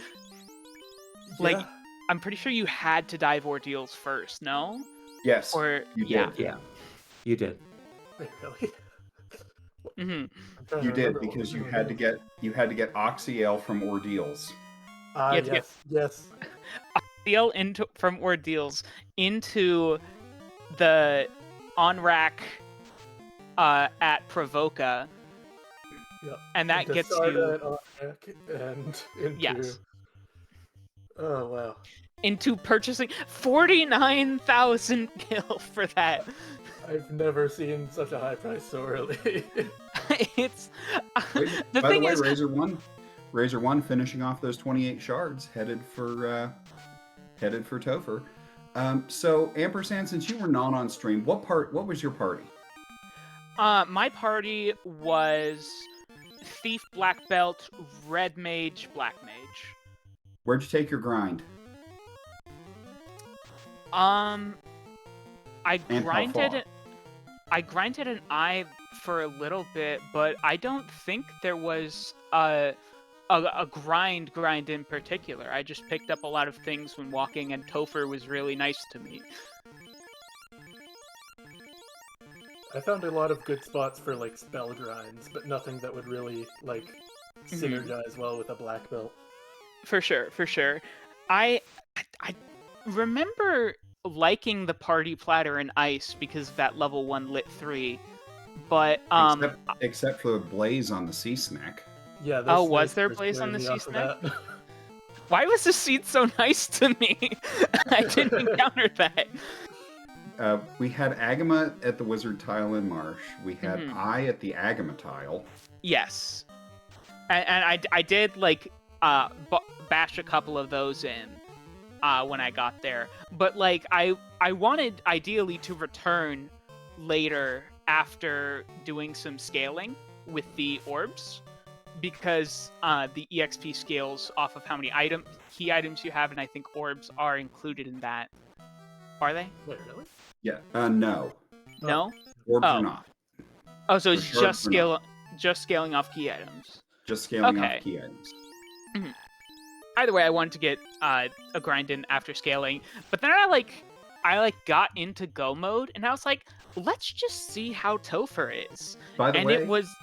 Like, Yeah. I'm pretty sure you had to dive ordeals first, no? Yes, Or you yeah. did. Yeah, you did. Wait, really? hmm I'm trying You to did remember what because was you in had to Ordeals. get Oxyale from ordeals. Ah, You had to get yes. deal into from ordeals into the on rack at Provoca, Yep. and that Into gets you Sarda and Arnak and into. yes Oh, wow. into purchasing 49,000 gil for that. I've never seen such a high price so early. It's Wait, the by the thing way, is Razor One finishing off those 28 shards, headed for Topher. So ampersand, since you were not on stream, what was your party? my party was thief, black belt, red mage, black mage. Where'd you take your grind? Um, I And how grinded. far? I grinded an eye for a little bit, but I don't think there was a grind in particular. I just picked up a lot of things when walking, and Topher was really nice to me. I found a lot of good spots for like spell grinds, but nothing that would really like synergize well with a black belt. For sure, for sure. I remember liking the party platter and ice because of that level 1 lit 3, but Except for the blaze on the sea snack. Yeah, oh, this was there was blaze on wearing the me sea off of snack? that. Why was the seed so nice to me? I didn't encounter that. We had Agama at the Wizard Tile in Marsh. We had Mhm. I at the Agama Tile. Yes, and I did like bash a couple of those in when I got there, but like I wanted ideally to return later after doing some scaling with the orbs, because the EXP scales off of how many key items you have, and I think orbs are included in that. Are they? Wait, really? Yeah. No. No. Orbs are Oh. not. Oh, so Or it's shards are not. just scaling off key items. Just scaling Okay. off key items. Either way, I wanted to get a grind in after scaling, but then I got into go mode, and I was like, let's just see how Topher is. By the And way, it was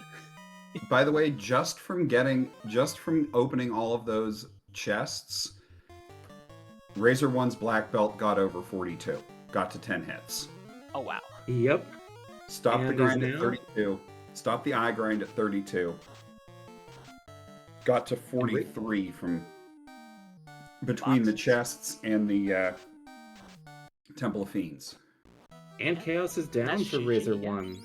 just from opening all of those chests, Razor One's black belt got over 42. Got to 10 hits. oh wow. Yep. Stop the And grind is at now- 32. Stop the eye grind at 32. Got to 43 from between the Boxes. chests and the Temple of Fiends. And Chaos is down That's for GG, Razor yeah. 1.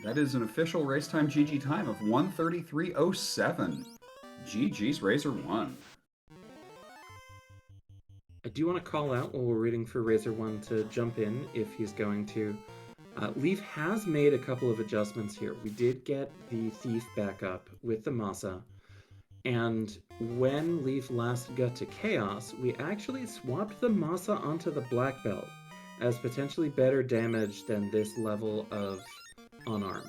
That is an official race time GG time of 1:33:07. GG's Razor 1. I do want to call out while we're waiting for Razor 1 to jump in if he's going to. Leaf has made a couple of adjustments here. We did get the Thief back up with the Masa. And when Leaf last got to Chaos, we actually swapped the Masa onto the Black Belt as potentially better damage than this level of unarmed.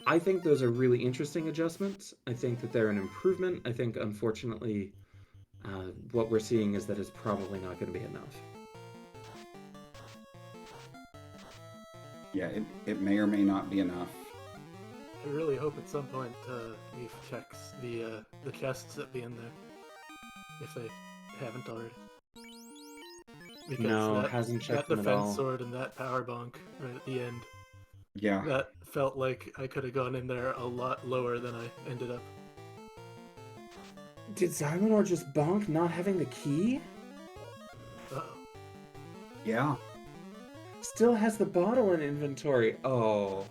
I think those are really interesting adjustments. I think that they're an improvement. I think, unfortunately, what we're seeing is that it's probably not going to be enough. Yeah, it may or may not be enough. I really hope at some point Leaf checks the chests that be in there, if they haven't already. Because No, hasn't checked them at all. defense sword and that power bonk right at the end, Yeah. that felt like I could have gone in there a lot lower than I ended up. Did Zymonor just bonk not having the key? Uh-oh. Yeah. Still has the bottle in inventory. Oh.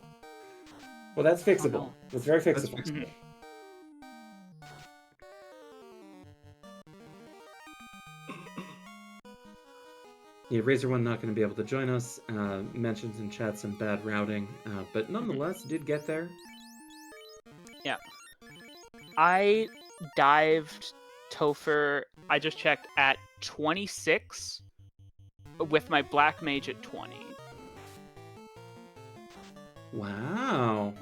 Well, that's fixable. Oh. That's very That's fixable. fixable. Yeah, Razor One not going to be able to join us. Mentions in chat some bad routing, but nonetheless did get there. Yeah. I dived Topher, I just checked, at 26 with my Black Mage at 20. Wow.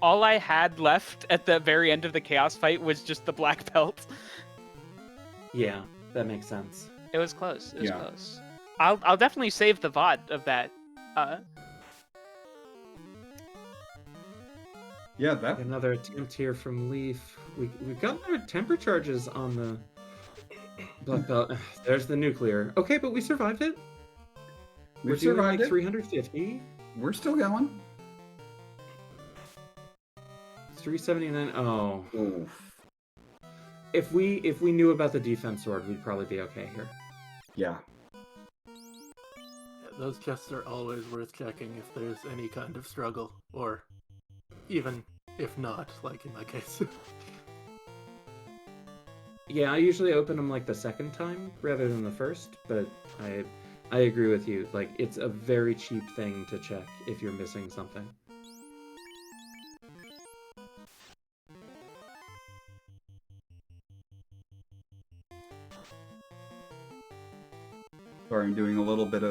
All I had left at the very end of the Chaos fight was just the Black Belt. Yeah, that makes sense. It was close. It was Yeah. close. I'll definitely save the VOD of that. Yeah, that Another attempt here from Leaf. We've got another temper charges on the Black Belt. There's the nuclear. Okay, but we survived it. We're doing survived like it. 350. We're still going. 379. Oh. Oof. If we knew about the defense sword, we'd probably be okay here. Yeah. Yeah, those chests are always worth checking if there's any kind of struggle, or even if not, like in my case. Yeah, I usually open them like the second time rather than the first, but I agree with you. Like, it's a very cheap thing to check if you're missing something. Sorry, I'm doing a little bit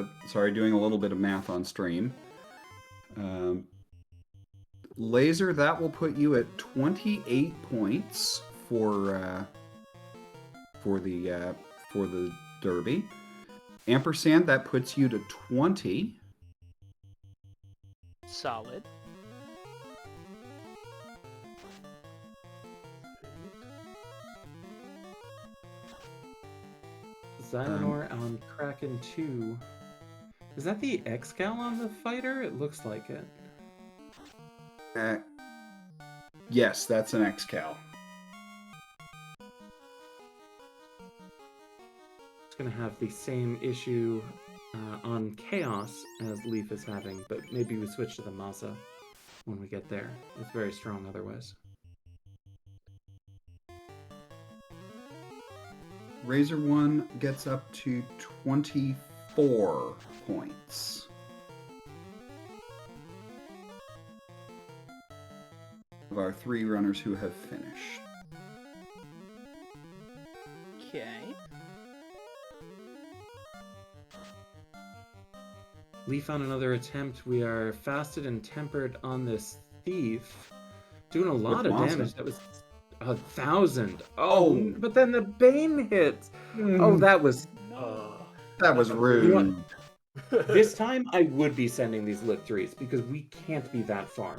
of math on stream. Laser, that will put you at 28 points for the derby. Ampersand, that puts you to 20. Solid. Xylonor on Kraken 2. Is that the X-Cal on the fighter? It looks like it. Yes, that's an X-Cal. It's going to have the same issue on Chaos as Leaf is having, but maybe we switch to the Masa when we get there. It's very strong otherwise. Razor 1 gets up to 24 points. Of our 3 runners who have finished. Okay. Leaf on another attempt. We are fasted and tempered on this thief. Doing a lot of Masa. damage. That was 1,000. Oh, but then the Bane hit. Oh, that was... That was rude. You know what? This time, I would be sending these lit 3s, because we can't be that far.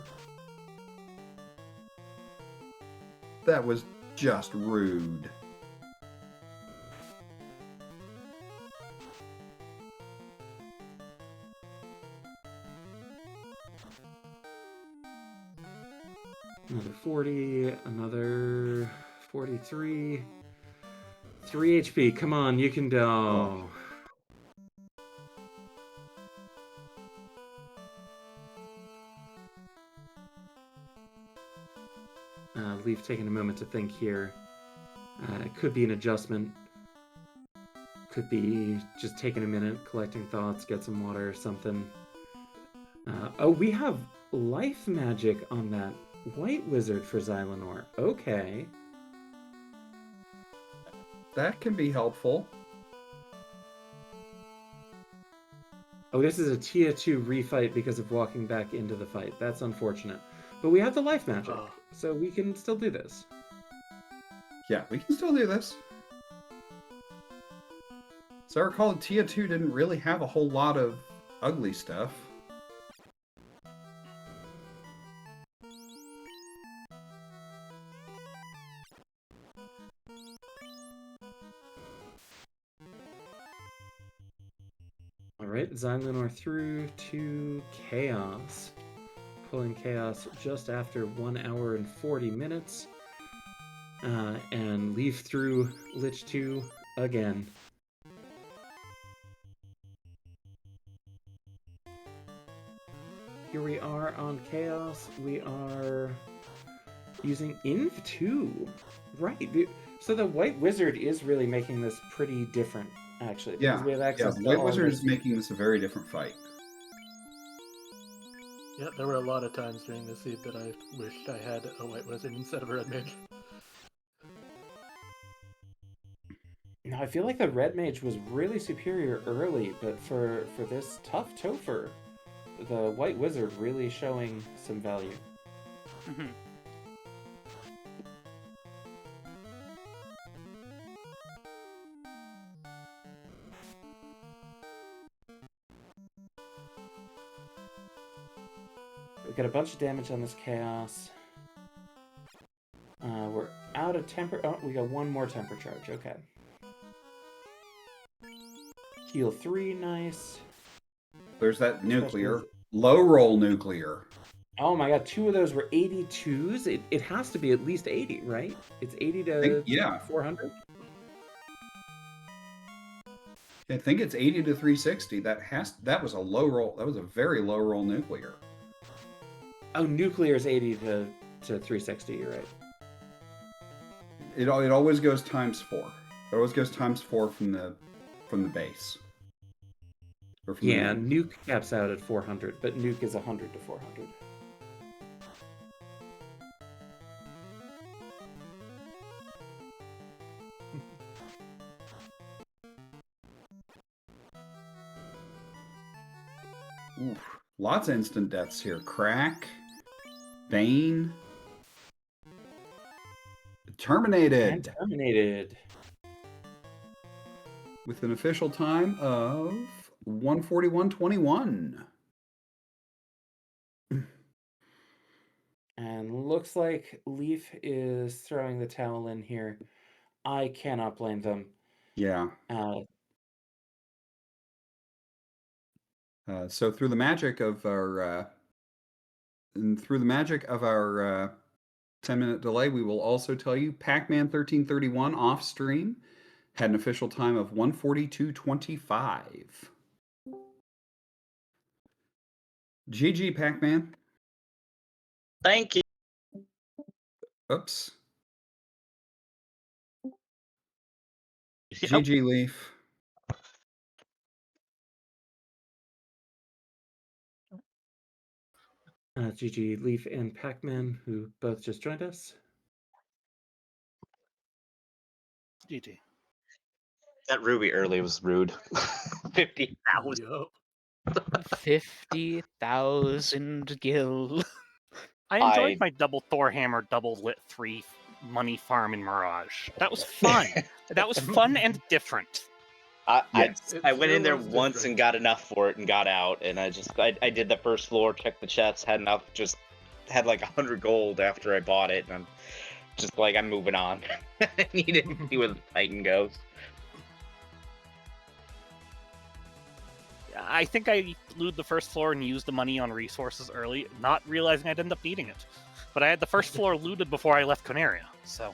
That was just rude. Another 40, another 43. 3 HP, come on, you can go. Leaf taking a moment to think here. It could be an adjustment. Could be just taking a minute, collecting thoughts, get some water or something. Oh, we have life magic on that white wizard for Xylonor. Okay. That can be helpful. Oh, this is a Tier 2 refight because of walking back into the fight. That's unfortunate. But we have the life magic, so we can still do this. Yeah, we can still do this. So I recall Tier 2 didn't really have a whole lot of ugly stuff. Alright, Xylonor through to Chaos. Pulling Chaos just after 1 hour and 40 minutes. And Leaf through Lich 2 again. Here we are on Chaos. We are using Inv 2. Right. So the White Wizard is really making this pretty different. actually, because Yeah, we have yeah. access The to White all Wizard those. is making this a very different fight. Yeah, there were a lot of times during the seed that I wished I had a White Wizard instead of a Red Mage. No, I feel like the red mage was really superior early, but for this tough Topher, the white wizard really showing some value. Mhm. We got a bunch of damage on this chaos. We're out of temper. Oh, we got one more temper charge. Okay. Heal 3, nice. There's that Especially nuclear. with- Low roll nuclear. Oh my god, 2 of those were 82s. It has to be at least 80, right? It's 80 to Yeah. 400. I think it's 80 to 360. That was a low roll. That was a very low roll nuclear. Oh, nuclear is 80 to 360. You're right. It always goes times 4. It always goes times 4 from the base. Or from Yeah, the nuke caps out at 400, but nuke is 100 to 400. Oof. Lots of instant deaths here. Crack, Bane, terminated. And terminated. With an official time of 141.21. And looks like Leaf is throwing the towel in here. I cannot blame them. Yeah. Uh, So through the magic of our 10-minute delay, we will also tell you Pac-Man 1331 off stream had an official time of 142.25. GG, Pac-Man. Thank you. Oops. Yep. GG, Leaf. GG, Leaf, and Pac-Man, who both just joined us. GG. That Ruby early was rude. 50,000. Yup. 50,000 gil. I enjoyed I- my double Thor hammer, double lit 3 money farm in Mirage. That was fun. That was fun and different. Yes. I went It in there was once different. and got enough for it and got out, and I did the first floor, checked the chests, had enough, just had like 100 gold after I bought it, and I'm just like, I'm moving on. I need to see where the Titan goes. I think I looted the first floor and used the money on resources early, not realizing I'd end up needing it. But I had the first floor looted before I left Conaria, so...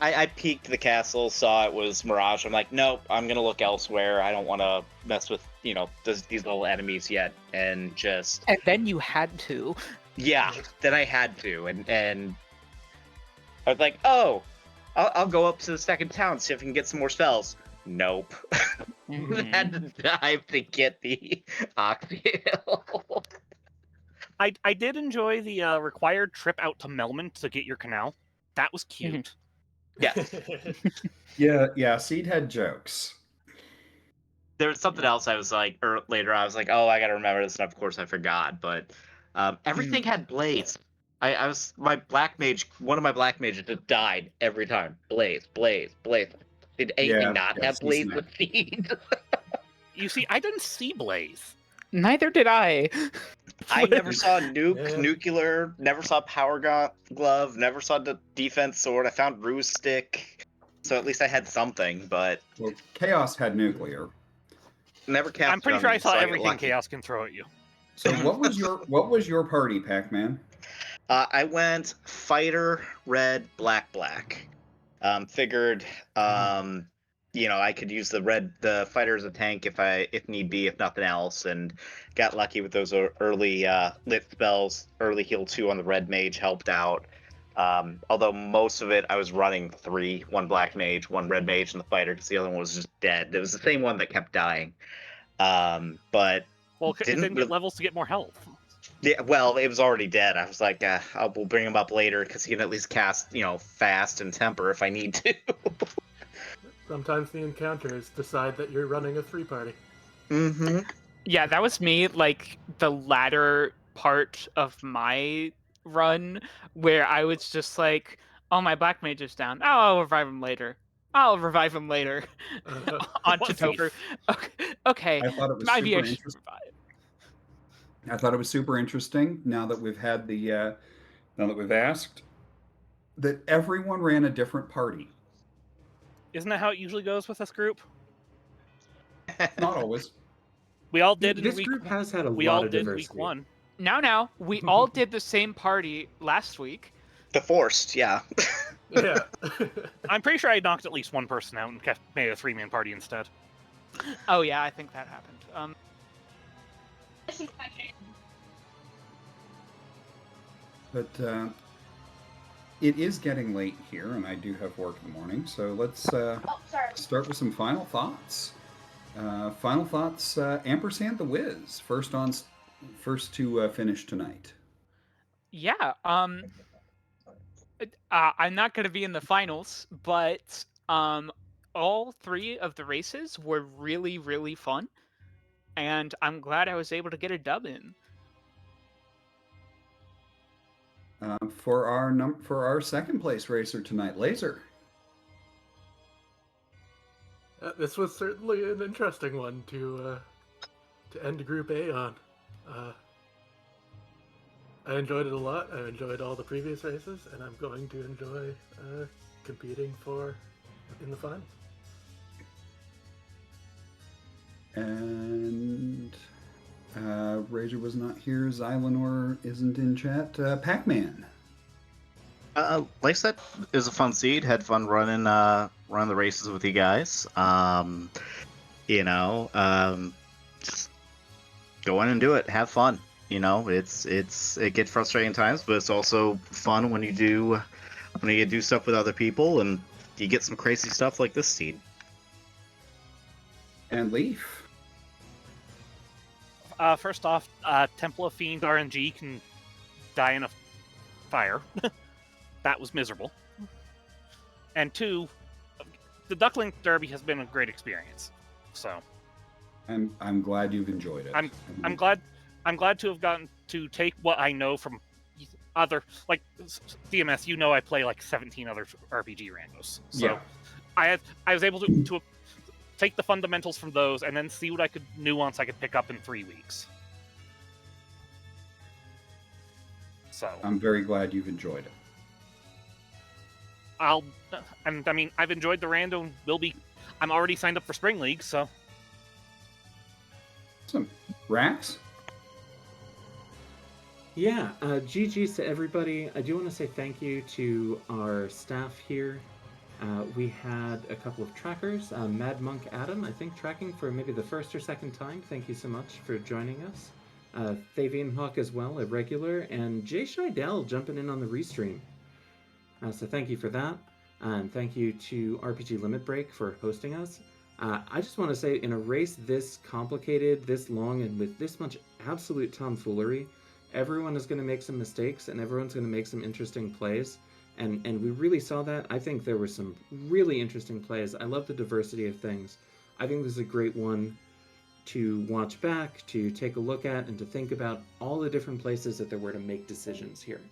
I peeked the castle, saw it was Mirage. I'm like, nope, I'm gonna look elsewhere. I don't want to mess with, these little enemies yet. And just, And then you had to. yeah, then I had to. And I was like, oh, I'll go up to the second town, see if I can get some more spells. Nope. Mhm. Had to dive to get the Oxyhill. I did enjoy the required trip out to Melman to get your canal. That was cute. Yes. Yeah, Seed had jokes. There was something else I was like, later I was like, oh, I gotta remember this, and of course I forgot. But everything had blaze. I was one of my black mages just died every time. Blaze. Did anything not have she's blaze not. with seed? You see, I didn't see Blaze. Neither did I. I never saw nuke, Yeah. nuclear, never saw power glove, never saw the defense sword. I found ruse stick, so at least I had something, but Well, Chaos had nuclear. never cast. I'm pretty it on sure I me, saw so got everything lucky. Chaos can throw at you. So what was your party, Pac-Man? I went fighter, red, black. Figured, I could use the fighter as a tank if need be, if nothing else, and got lucky with those early lit spells. Early heal 2 on the red mage helped out. Although most of it I was running 3, 1 black mage, 1 red mage, and the fighter, because the other one was just dead. It was the same one that kept dying. But Well, it didn't didn't really- get levels to get more health. yeah, well, it was already dead. I was like, we'll bring him up later because he can at least cast, fast and temper if I need to. Sometimes the encounters decide that you're running a 3-party. Mm-hmm. Yeah, that was me, like, the latter part of my run, where I was just like, oh, my black mage is down. Oh, I'll revive him later. I'll revive him later. On to What Toker. Okay, I thought it was maybe I super should interesting. revive. I thought it was super interesting. Now that we've had now that we've asked, that everyone ran a different party. Isn't that how it usually goes with this group? Not always. We all did in This week. group has had a We lot all of did in diversity. week 1. Now, we all did the same party last week. The forced, yeah. Yeah. I'm pretty sure I knocked at least one person out and made a 3-man party instead. Oh yeah, I think that happened. But it is getting late here, and I do have work in the morning. So let's start with some final thoughts. Final thoughts. Ampersand the Wiz, first to finish tonight. Yeah. I'm not going to be in the finals, but all 3 of the races were really, really fun, and I'm glad I was able to get a dub in. For our second place racer tonight, Laser. This was certainly an interesting one to end Group A on. I enjoyed it a lot. I enjoyed all the previous races, and I'm going to enjoy competing in the finals. And Razor was not here. Xylanor isn't in chat. Pac-Man. Like I said, it was a fun seed. Had fun running the races with you guys. Just go in and do it. Have fun. It gets frustrating times, but it's also fun when you do stuff with other people and you get some crazy stuff like this seed. And Leaf. First off, Temple of Fiend RNG can die in a fire. That was miserable. And 2, the Duckling Derby has been a great experience. So I'm glad you've enjoyed it. I'm glad to have gotten to take what I know from other, like DMS. I play like 17 other RPG randos. So Yeah. I was able to take the fundamentals from those and then see what I could pick up in 3 weeks. So I'm very glad you've enjoyed it. I've enjoyed the rando. I'm already signed up for Spring League, so. Awesome. Rax? Yeah, GG's to everybody. I do want to say thank you to our staff here. We had a couple of trackers. Mad Monk Adam, I think, tracking for maybe the first or second time. Thank you so much for joining us. Thavian Hawk as well, a regular, and Jay Scheidel jumping in on the restream. So thank you for that. And thank you to RPG Limit Break for hosting us. I just want to say, in a race this complicated, this long, and with this much absolute tomfoolery, everyone is going to make some mistakes, and everyone's going to make some interesting plays. And we really saw that. I think there were some really interesting plays. I love the diversity of things. I think this is a great one to watch back, to take a look at, and to think about all the different places that there were to make decisions here.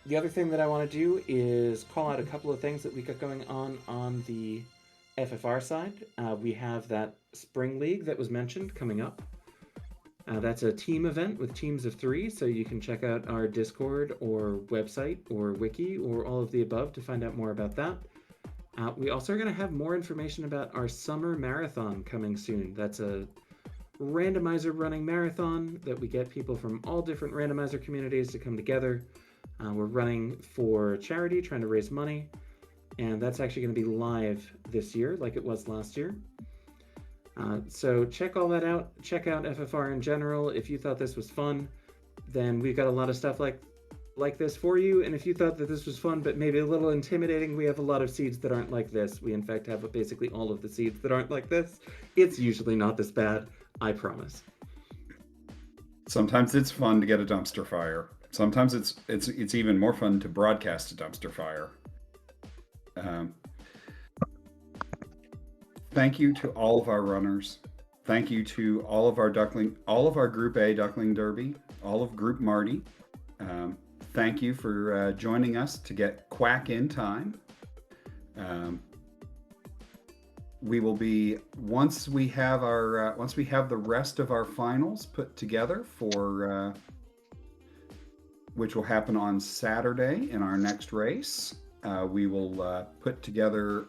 The other thing that I want to do is call out a couple of things that we got going on the FFR side. We have that Spring League that was mentioned coming up. That's a team event with teams of 3, so you can check out our Discord or website or wiki or all of the above to find out more about that. We also are going to have more information about our summer marathon coming soon. That's a randomizer running marathon that we get people from all different randomizer communities to come together. We're running for charity, trying to raise money, and that's actually going to be live this year like it was last year. So check all that out. Check out FFR in general. If you thought this was fun, then we've got a lot of stuff like like this for you. And if you thought that this was fun, but maybe a little intimidating, we have a lot of seeds that aren't like this. We, in fact, have basically all of the seeds that aren't like this. It's usually not this bad, I promise. Sometimes it's fun to get a dumpster fire. Sometimes it's even more fun to broadcast a dumpster fire. Thank you to all of our runners. Thank you to all of our Group A Duckling Derby, all of Group Marty. Thank you for joining us to get Quack in time. We will be once we have the rest of our finals put together for which will happen on Saturday in our next race. We will put together.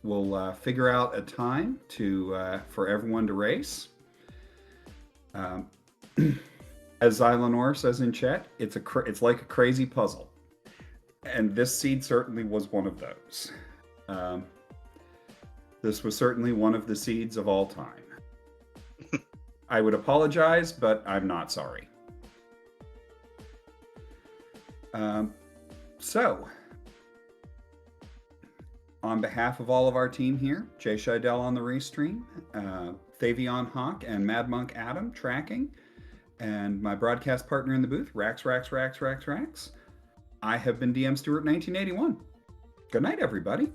We'll figure out a time for everyone to race. As Xylanor says in chat, it's like a crazy puzzle, and this seed certainly was one of those. This was certainly one of the seeds of all time. I would apologize, but I'm not sorry. So, on behalf of all of our team here, Jay Scheidel on the restream, Thavion Hawk and Mad Monk Adam tracking, and my broadcast partner in the booth, Rax. I have been DM Stewart 1981. Good night, everybody.